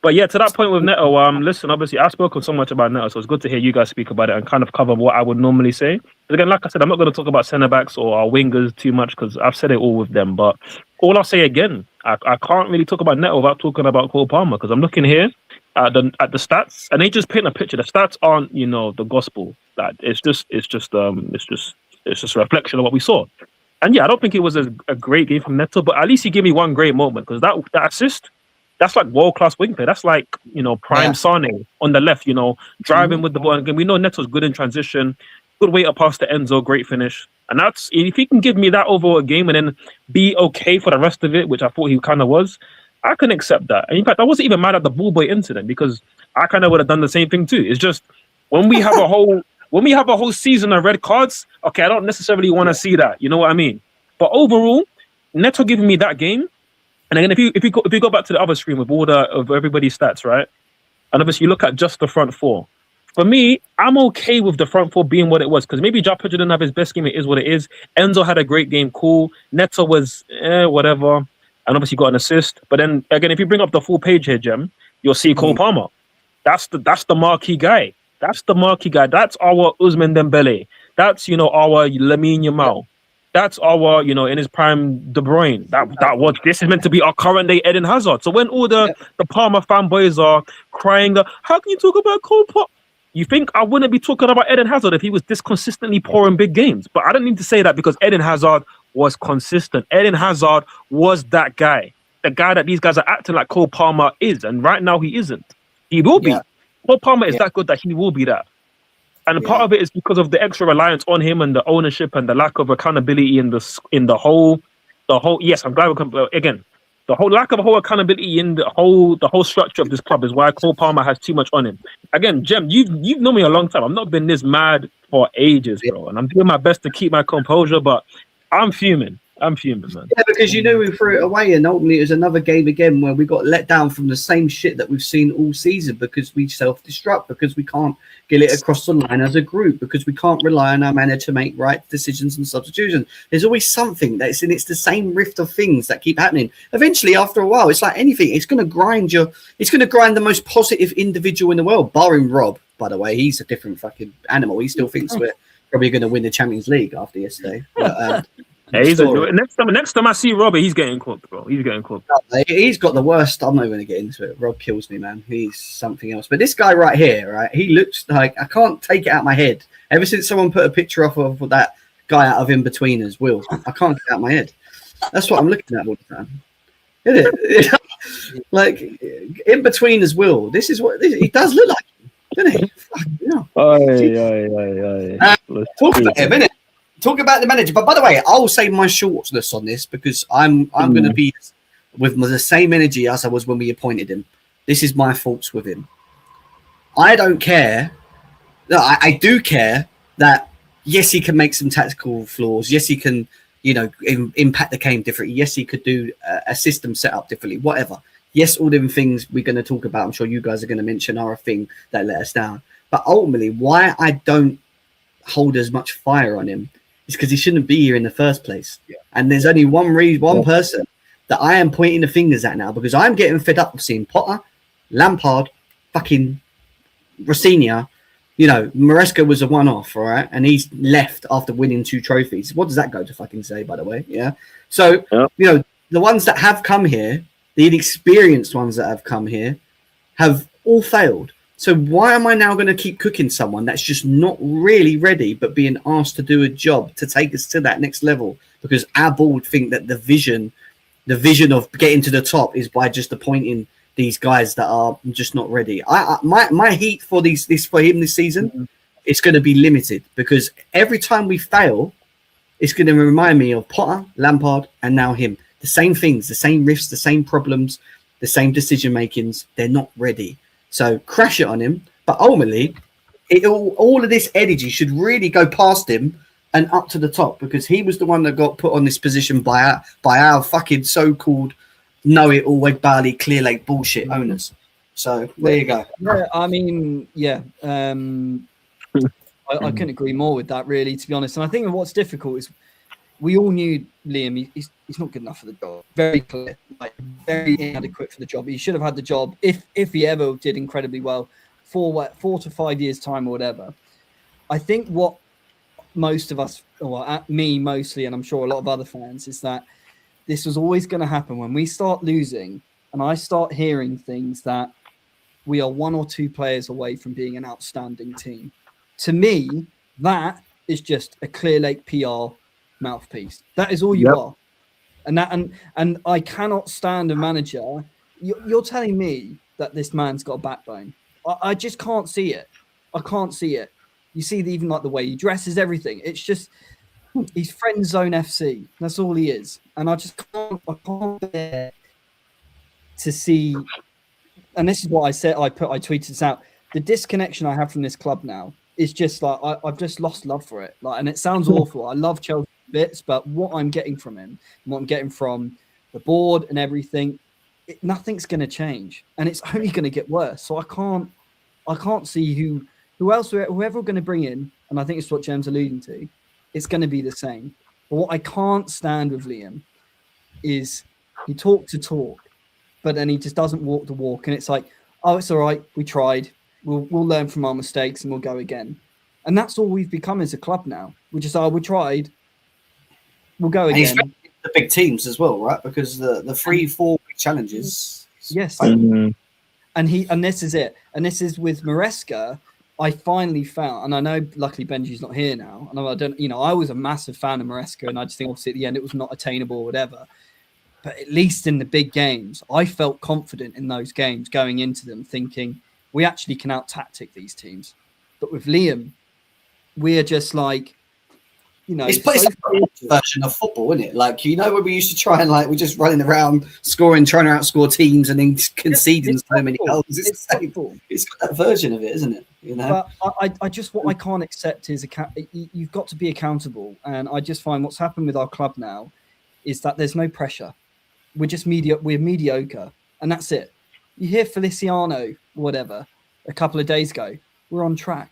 But yeah, to that point with Neto, listen, obviously I've spoken so much about Neto, so it's good to hear you guys speak about it and kind of cover what I would normally say. But again, like I said, I'm not going to talk about centre backs or our wingers too much because I've said it all with them. But all I'll say again, I can't really talk about Neto without talking about Cole Palmer, because I'm looking here at the stats and they just paint a picture. The stats aren't, you know, the gospel. That it's just a reflection of what we saw. And yeah, I don't think it was a great game from Neto, but at least he gave me one great moment, because that assist. That's like world-class wing play. That's like, you know, prime Sane on the left, you know, driving with the ball. And we know Neto's good in transition, good way up past the Enzo, great finish. And that's, if he can give me that over a game and then be okay for the rest of it, which I thought he kind of was, I can accept that. And in fact, I wasn't even mad at the ball boy incident, because I kind of would have done the same thing too. It's just when we have a whole season of red cards, okay, I don't necessarily want to see that. You know what I mean? But overall, Neto giving me that game. And again, if you go back to the other screen with all of everybody's stats, right? And obviously you look at just the front four. For me, I'm okay with the front four being what it was, because maybe Joao Pedro didn't have his best game. It is what it is. Enzo had a great game, cool. Neto was whatever, and obviously got an assist. But then again, if you bring up the full page here, Jem, you'll see Cole Palmer. That's the marquee guy. That's the marquee guy. That's our Ousmane Dembele. That's, you know, our Lamine Yamal. That's our, you know, in his prime, De Bruyne. This is meant to be our current day Eden Hazard. So when all the Palmer fanboys are crying, how can you talk about Cole Palmer? You think I wouldn't be talking about Eden Hazard if he was this consistently poor in big games? But I don't need to say that, because Eden Hazard was consistent. Eden Hazard was that guy. The guy that these guys are acting like Cole Palmer is. And right now he isn't. He will be. Cole Palmer is that good that he will be that. And part of it is because of the extra reliance on him and the ownership and the lack of accountability in the whole. Yes, I'm glad we can again. The whole lack of a whole accountability in the whole structure of this club is why Cole Palmer has too much on him. Again, Jem, you've known me a long time. I've not been this mad for ages, bro, and I'm doing my best to keep my composure. But I'm fuming, man. Yeah, because you knew we threw it away, and ultimately it was another game again where we got let down from the same shit that we've seen all season, because we self-destruct, because we can't get it across the line as a group, because we can't rely on our manager to make right decisions and substitutions. There's always something it's the same rift of things that keep happening. Eventually, after a while, it's like anything. It's going to grind the most positive individual in the world, barring Rob, by the way. He's a different fucking animal. He still thinks we're probably going to win the Champions League after yesterday. But, next time I see Robbie, he's getting cooked, bro. He's getting cooked. He's got the worst. I'm not going to get into it. Rob kills me, man. He's something else. But this guy right here, right? He looks like, I can't take it out of my head. Ever since someone put a picture off of that guy out of In-Betweeners, Will, I can't get it out of my head. That's what I'm looking at all the time. Isn't it? Like In-Betweeners, Will. This is what he does look like, doesn't he? Talk about him, innit? Talk about the manager. But by the way, I'll say my shortness on this, because I'm going to be with the same energy as I was when we appointed him. This is my faults with him. I don't care. No, I do care that, yes, he can make some tactical flaws. Yes, he can, you know, impact the game differently. Yes, he could do a system set up differently, whatever. Yes, all them things we're going to talk about, I'm sure you guys are going to mention, are a thing that let us down. But ultimately, why I don't hold as much fire on him is because he shouldn't be here in the first place. Yeah. And there's only one person that I am pointing the fingers at now, because I'm getting fed up of seeing Potter, Lampard, fucking Rafinha. You know, Maresca was a one-off, all right? And he's left after winning 2 trophies. What does that go to fucking say, by the way? Yeah. So, you know, the ones that have come here, the inexperienced ones that have come here, have all failed. So why am I now going to keep cooking someone that's just not really ready, but being asked to do a job to take us to that next level? Because our board think that the vision of getting to the top is by just appointing these guys that are just not ready. My heat for him this season, it's going to be limited, because every time we fail, it's going to remind me of Potter, Lampard, and now him. The same things, the same risks, the same problems, the same decision makings. They're not ready. So crash it on him. But ultimately, all of this energy should really go past him and up to the top, because he was the one that got put on this position by our fucking so-called know-it-all, Wegbarley, Clear Lake bullshit owners. So there you go. Yeah, I mean, yeah. I couldn't agree more with that, really, to be honest. And I think what's difficult is we all knew Liam, he's not good enough for the job. Very clear, like very inadequate for the job. He should have had the job if he ever did incredibly well for 4 to 5 years' time or whatever. I think what most of us, or me mostly, and I'm sure a lot of other fans, is that this was always going to happen when we start losing and I start hearing things that we are 1 or 2 players away from being an outstanding team. To me, that is just a Clear Lake PR mouthpiece. That is all you are. And I cannot stand a manager. You're telling me that this man's got a backbone. I just can't see it. I can't see it. You see even like the way he dresses, everything. It's just, he's friend zone FC. That's all he is. And I can't bear to see, and this is what I said, I tweeted this out. The disconnection I have from this club now is just like, I've just lost love for it. Like, and it sounds awful. I love Chelsea bits, but what I'm getting from him, what I'm getting from the board and everything, nothing's going to change, and it's only going to get worse. So I can't see whoever we're going to bring in, and I think it's what Jem's alluding to, it's going to be the same. But what I can't stand with Liam is he talks the talk, but then he just doesn't walk the walk, and it's like, oh, it's all right, we tried, we'll learn from our mistakes and we'll go again. And that's all we've become as a club now. We just, we tried, we'll go again. And the big teams as well, right? Because the 3-4 big challenges. Yes. And this is it. And this is with Maresca. I finally found, and I know luckily Benji's not here now. And I was a massive fan of Maresca, and I just think obviously at the end it was not attainable or whatever. But at least in the big games, I felt confident in those games going into them, thinking we actually can out-tactic these teams. But with Liam, we're just like, it's a version of football, isn't it? Like, when we used to try and we're just running around scoring, trying to outscore teams and then conceding so many goals. It's got that version of it, isn't it? But I just, what I can't accept is you've got to be accountable. And I just find what's happened with our club now is that there's no pressure. We're just we're mediocre, and that's it. You hear Feliciano, whatever, a couple of days ago, we're on track.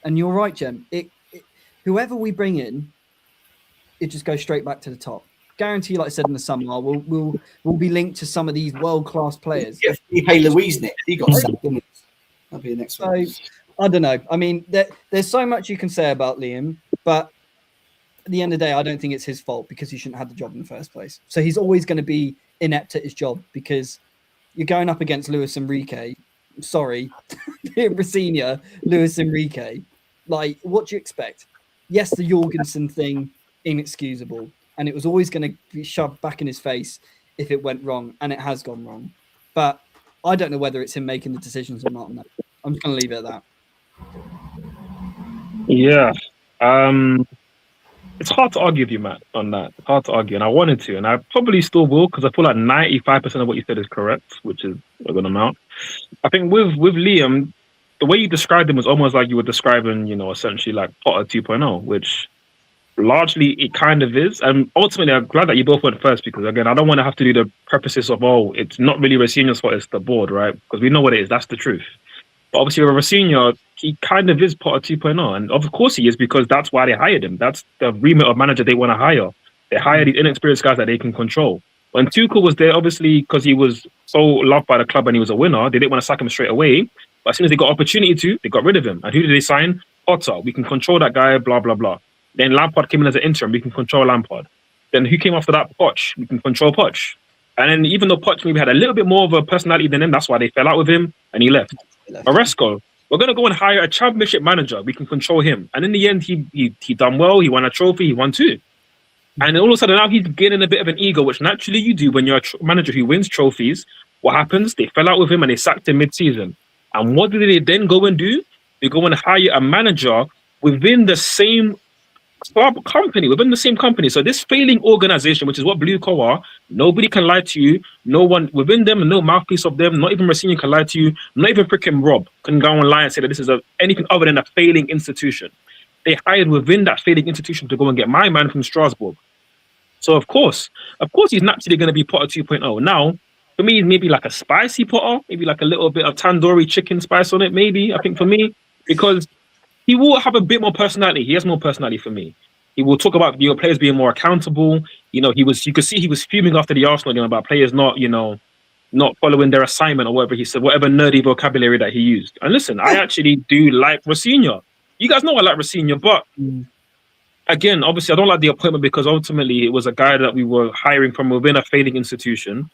And you're right, Jem. Whoever we bring in, it just goes straight back to the top. Guarantee, like I said in the summer, we'll be linked to some of these world-class players. Yeah, Felipe Luis next. He got sacked. That'll be the next one. So, I don't know. I mean, there's so much you can say about Liam, but at the end of the day, I don't think it's his fault, because he shouldn't have had the job in the first place. So he's always going to be inept at his job, because you're going up against Luis Enrique. Sorry, Racina, Luis Enrique. Like, what do you expect? Yes, the Jorgensen thing, inexcusable. And it was always going to be shoved back in his face if it went wrong, and it has gone wrong. But I don't know whether it's him making the decisions or not. No. I'm just going to leave it at that. Yeah. It's hard to argue with you, Matt, on that. It's hard to argue, and I wanted to, and I probably still will, because I feel like 95% of what you said is correct, which is a good amount. I think with Liam, the way you described him was almost like you were describing, essentially like Potter 2.0, which largely it kind of is. And ultimately, I'm glad that you both went first, because, again, I don't want to have to do the purposes of, it's not really Racina's fault, it's the board, right? Because we know what it is. That's the truth. But obviously, with Racina, he kind of is Potter 2.0. And of course he is, because that's why they hired him. That's the remit of manager they want to hire. They hire these inexperienced guys that they can control. When Tuchel was there, obviously, because he was so loved by the club and he was a winner, they didn't want to sack him straight away. But as soon as they got opportunity to, they got rid of him. And who did they sign? Potter. We can control that guy, blah, blah, blah. Then Lampard came in as an interim. We can control Lampard. Then who came after that? Poch. We can control Poch. And then even though Poch maybe had a little bit more of a personality than him, that's why they fell out with him and he left. Maresca, we're going to go and hire a championship manager. We can control him. And in the end, he done well. He won a trophy. He won 2. And all of a sudden now he's gaining a bit of an ego, which naturally you do when you're a manager who wins trophies. What happens? They fell out with him and they sacked him mid-season. And what did they then go and do? They go and hire a manager within the same club company within the same company. So this failing organization, which is what Blue Co are, nobody can lie to you. No one within them, no mouthpiece of them, not even Racine can lie to you. Not even freaking Rob can go online and say that this is anything other than a failing institution. They hired within that failing institution to go and get my man from Strasbourg. So of course he's naturally going to be Potter 2.0. Now, for me, maybe like a spicy Potter, maybe like a little bit of tandoori chicken spice on it. Maybe I think for me, because he will have a bit more personality. He has more personality for me. He will talk about players being more accountable. You could see he was fuming after the Arsenal game about players not following their assignment or whatever he said, whatever nerdy vocabulary that he used. And listen, I actually do like Rossinha. You guys know I like Rossinha, but again, obviously I don't like the appointment because ultimately it was a guy that we were hiring from within a failing institution.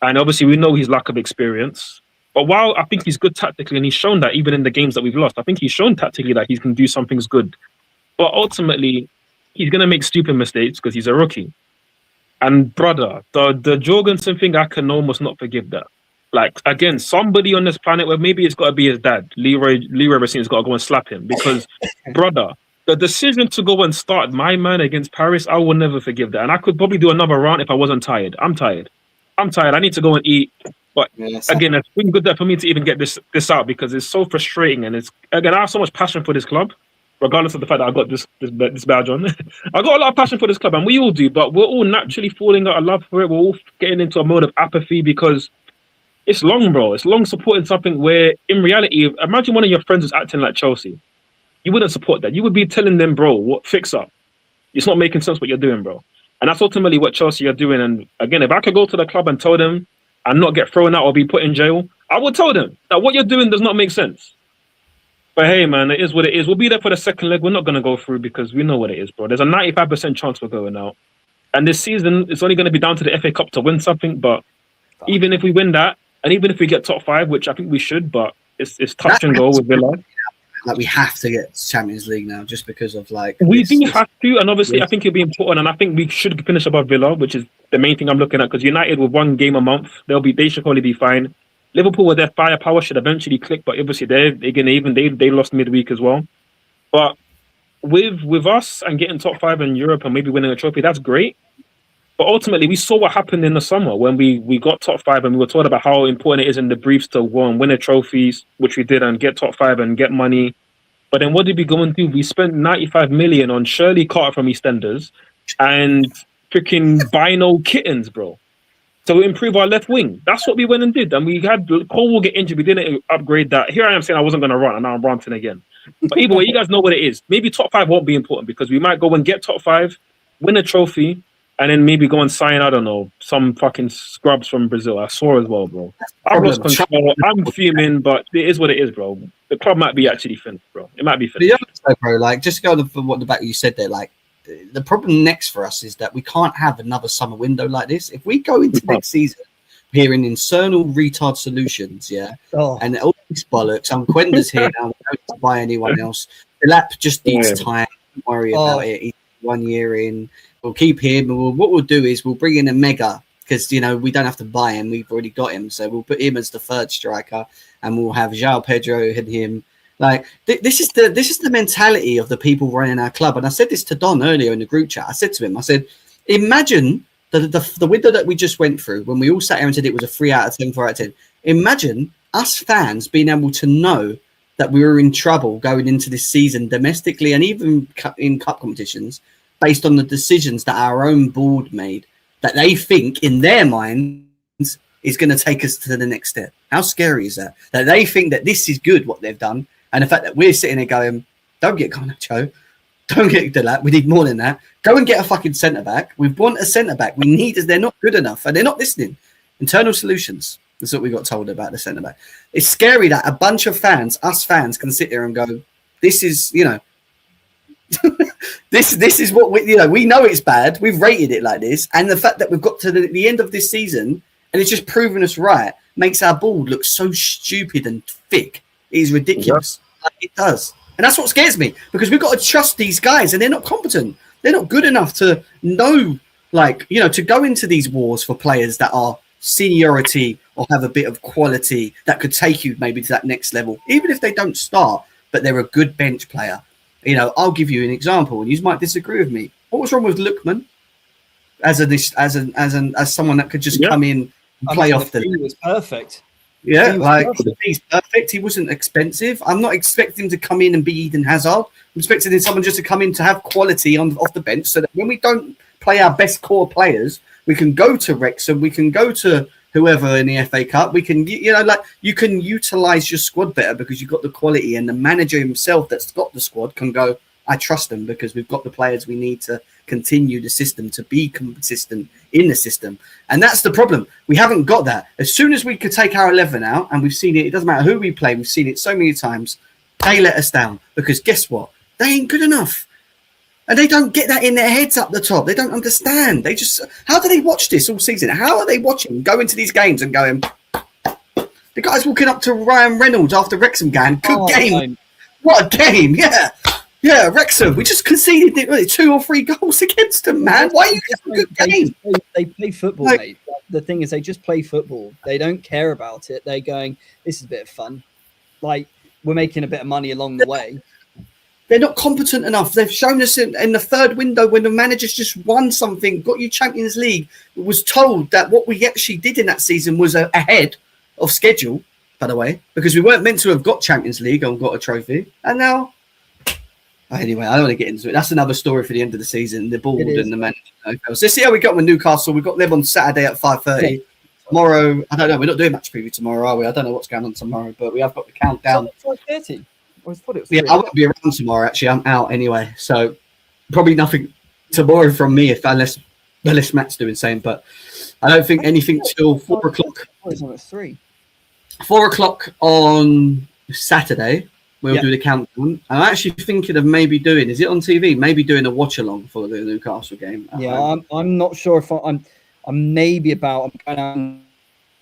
And obviously we know his lack of experience. But while I think he's good tactically, and he's shown that even in the games that we've lost, I think he's shown tactically that he can do some things good. But ultimately, he's going to make stupid mistakes because he's a rookie. And brother, the Jorgensen thing, I can almost not forgive that. Like, again, somebody on this planet where maybe it's got to be his dad, Leroy Racine's got to go and slap him. Because, brother, the decision to go and start my man against Paris, I will never forgive that. And I could probably do another round if I wasn't tired. I'm tired. I need to go and eat. But again, it's been good that for me to even get this out because it's so frustrating. And I have so much passion for this club, regardless of the fact that I got this badge on. I got a lot of passion for this club, and we all do. But we're all naturally falling out of love for it. We're all getting into a mode of apathy because it's long, bro. It's long supporting something where, in reality, imagine one of your friends is acting like Chelsea. You wouldn't support that. You would be telling them, bro, fix up. It's not making sense what you're doing, bro. And that's ultimately what Chelsea are doing. And again, if I could go to the club and tell them and not get thrown out or be put in jail, I would tell them that what you're doing does not make sense. But hey, man, it is what it is. We'll be there for the second leg. We're not going to go through because we know what it is, bro. There's a 95% chance we're going out. And this season, it's only going to be down to the FA Cup to win something. But even if we win that, and even if we get top 5, which I think we should, but it's touch and go with Villa. Like, we have to get Champions League now just because of we do have to, and obviously I think it'll be important, and I think we should finish above Villa, which is the main thing I'm looking at, because United with 1 game a month, they should probably be fine. Liverpool with their firepower should eventually click, but obviously they lost midweek as well. But with us and getting top 5 in Europe and maybe winning a trophy, that's great. But ultimately, we saw what happened in the summer when we got top 5 and we were told about how important it is in the briefs to go and win a trophies, which we did, and get top 5 and get money. But then what did we go and do? We spent 95 million on Shirley Carter from EastEnders and freaking Bino Kittens, bro, to improve our left wing. That's what we went and did. And we had Cole get injured. We didn't upgrade that. Here I am saying I wasn't going to run, and now I'm ranting again. But either way, you guys know what it is. Maybe top 5 won't be important because we might go and get top 5, win a trophy, and then maybe go and sign, I don't know, some fucking scrubs from Brazil. I saw as well, bro. I've lost control. I'm fuming, but it is what it is, bro. The club might be actually finished, bro. It might be finished. The other bro, like, just go for what the back you said there, like, the problem next for us is that we can't have another summer window like this. If we go into next season hearing infernal retard solutions, and all these bollocks, Quenda's here now, we don't have to buy anyone else. The lap just needs time. Don't worry about it. He's 1 year in. We'll keep him. What we'll do is we'll bring in a mega because we don't have to buy him. We've already got him, so we'll put him as the 3rd striker, and we'll have João Pedro and him. Like this is the mentality of the people running our club. And I said this to Don earlier in the group chat. I said to him, I said, imagine the window that we just went through when we all sat here and said it was a 3 out of 10, 4 out of 10. Imagine us fans being able to know that we were in trouble going into this season domestically and even in cup competitions, based on the decisions that our own board made, that they think in their minds is going to take us to the next step. How scary is that? That they think that this is good, what they've done. And the fact that we're sitting there going, don't get Garnacho, don't get Delat, we need more than that. Go and get a fucking centre-back. We want a centre-back. We need they're not good enough. And they're not listening. Internal solutions. That's what we got told about the centre-back. It's scary that a bunch of fans, us fans, can sit there and go, this is, this is what we know it's bad. We've rated it like this, and the fact that we've got to the end of this season and it's just proven us right makes our board look so stupid and thick. It is ridiculous. Like, it does, and that's what scares me because we've got to trust these guys, and they're not competent. They're not good enough to know, to go into these wars for players that are seniority or have a bit of quality that could take you maybe to that next level, even if they don't start, but they're a good bench player. I'll give you an example, and you might disagree with me. What was wrong with Lookman as someone that could just come in and play off the? He was perfect. Yeah, he's perfect. He wasn't expensive. I'm not expecting him to come in and be Eden Hazard. I'm expecting someone just to come in to have quality off the bench, so that when we don't play our best core players, we can go to Wrexham, we can go to whoever in the FA Cup. We can, you can utilize your squad better because you've got the quality, and the manager himself that's got the squad can go, I trust them because we've got the players we need to continue the system, to be consistent in the system. And that's the problem. We haven't got that. As soon as we could take our 11 out, and we've seen it doesn't matter who we play, we've seen it so many times, they let us down because guess what? They ain't good enough. And they don't get that in their heads up the top. They don't understand. They just, how do they watch this all season? How are they watching, go into these games and going, the guy's walking up to Ryan Reynolds after Wrexham game. Good game. What a game. Yeah. Yeah, Wrexham. We just conceded 2 or 3 goals against them, man. Why are you having a good game? They play football, mate. The thing is, they just play football. They don't care about it. They're going, this is a bit of fun. Like, we're making a bit of money along the way. They're not competent enough. They've shown us in the third window when the manager's just won something, got you Champions League, was told that what we actually did in that season was ahead of schedule, by the way, because we weren't meant to have got Champions League and got a trophy. And now, anyway, I don't want to get into it. That's another story for the end of the season. The board and the manager. So let's see how we got with Newcastle. We've got them on Saturday at 5:30. Yeah. Tomorrow, I don't know. We're not doing match preview tomorrow, are we? I don't know what's going on tomorrow, but we have got the countdown. 5:30. Yeah, I won't be around tomorrow. Actually, I'm out anyway, so probably nothing tomorrow from me, unless Matt's doing same. But I don't think anything till 4 o'clock. It's on at 3. 4 o'clock on Saturday. We'll do the countdown. I'm actually thinking of maybe doing. Is it on TV? Maybe doing a watch along for the Newcastle game. Yeah, I'm not sure if I'm maybe about. I'm going out.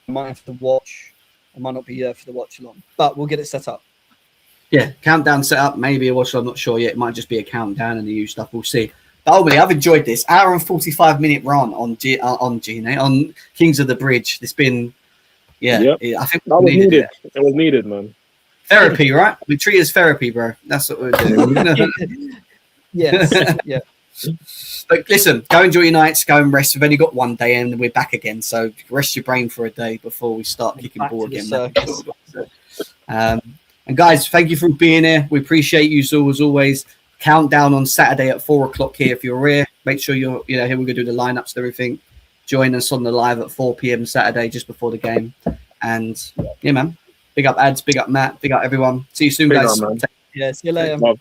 I might have to watch. I might not be there for the watch along, but we'll get it set up. Yeah, countdown set up, maybe a watch. I'm not sure yet. It might just be a countdown and the usual stuff. We'll see. But ultimately, I've enjoyed this hour and 45-minute run on Kings of the Bridge. It's been, I think that was needed. It was needed, man. Therapy, right? We treat it as therapy, bro. That's what we're doing. Yes, yeah. But listen, go enjoy your nights. Go and rest. We've only got one day, and we're back again. So rest your brain for a day before we start kicking ball again. And guys, thank you for being here. We appreciate you so as always. Countdown on Saturday at 4 o'clock here. If you're here, make sure you're here. We're gonna do the lineups and everything. Join us on the live at 4 p.m. Saturday, just before the game. And yeah, man. Big up Ads, big up Matt, big up everyone. See you soon, guys. Yeah, see you later.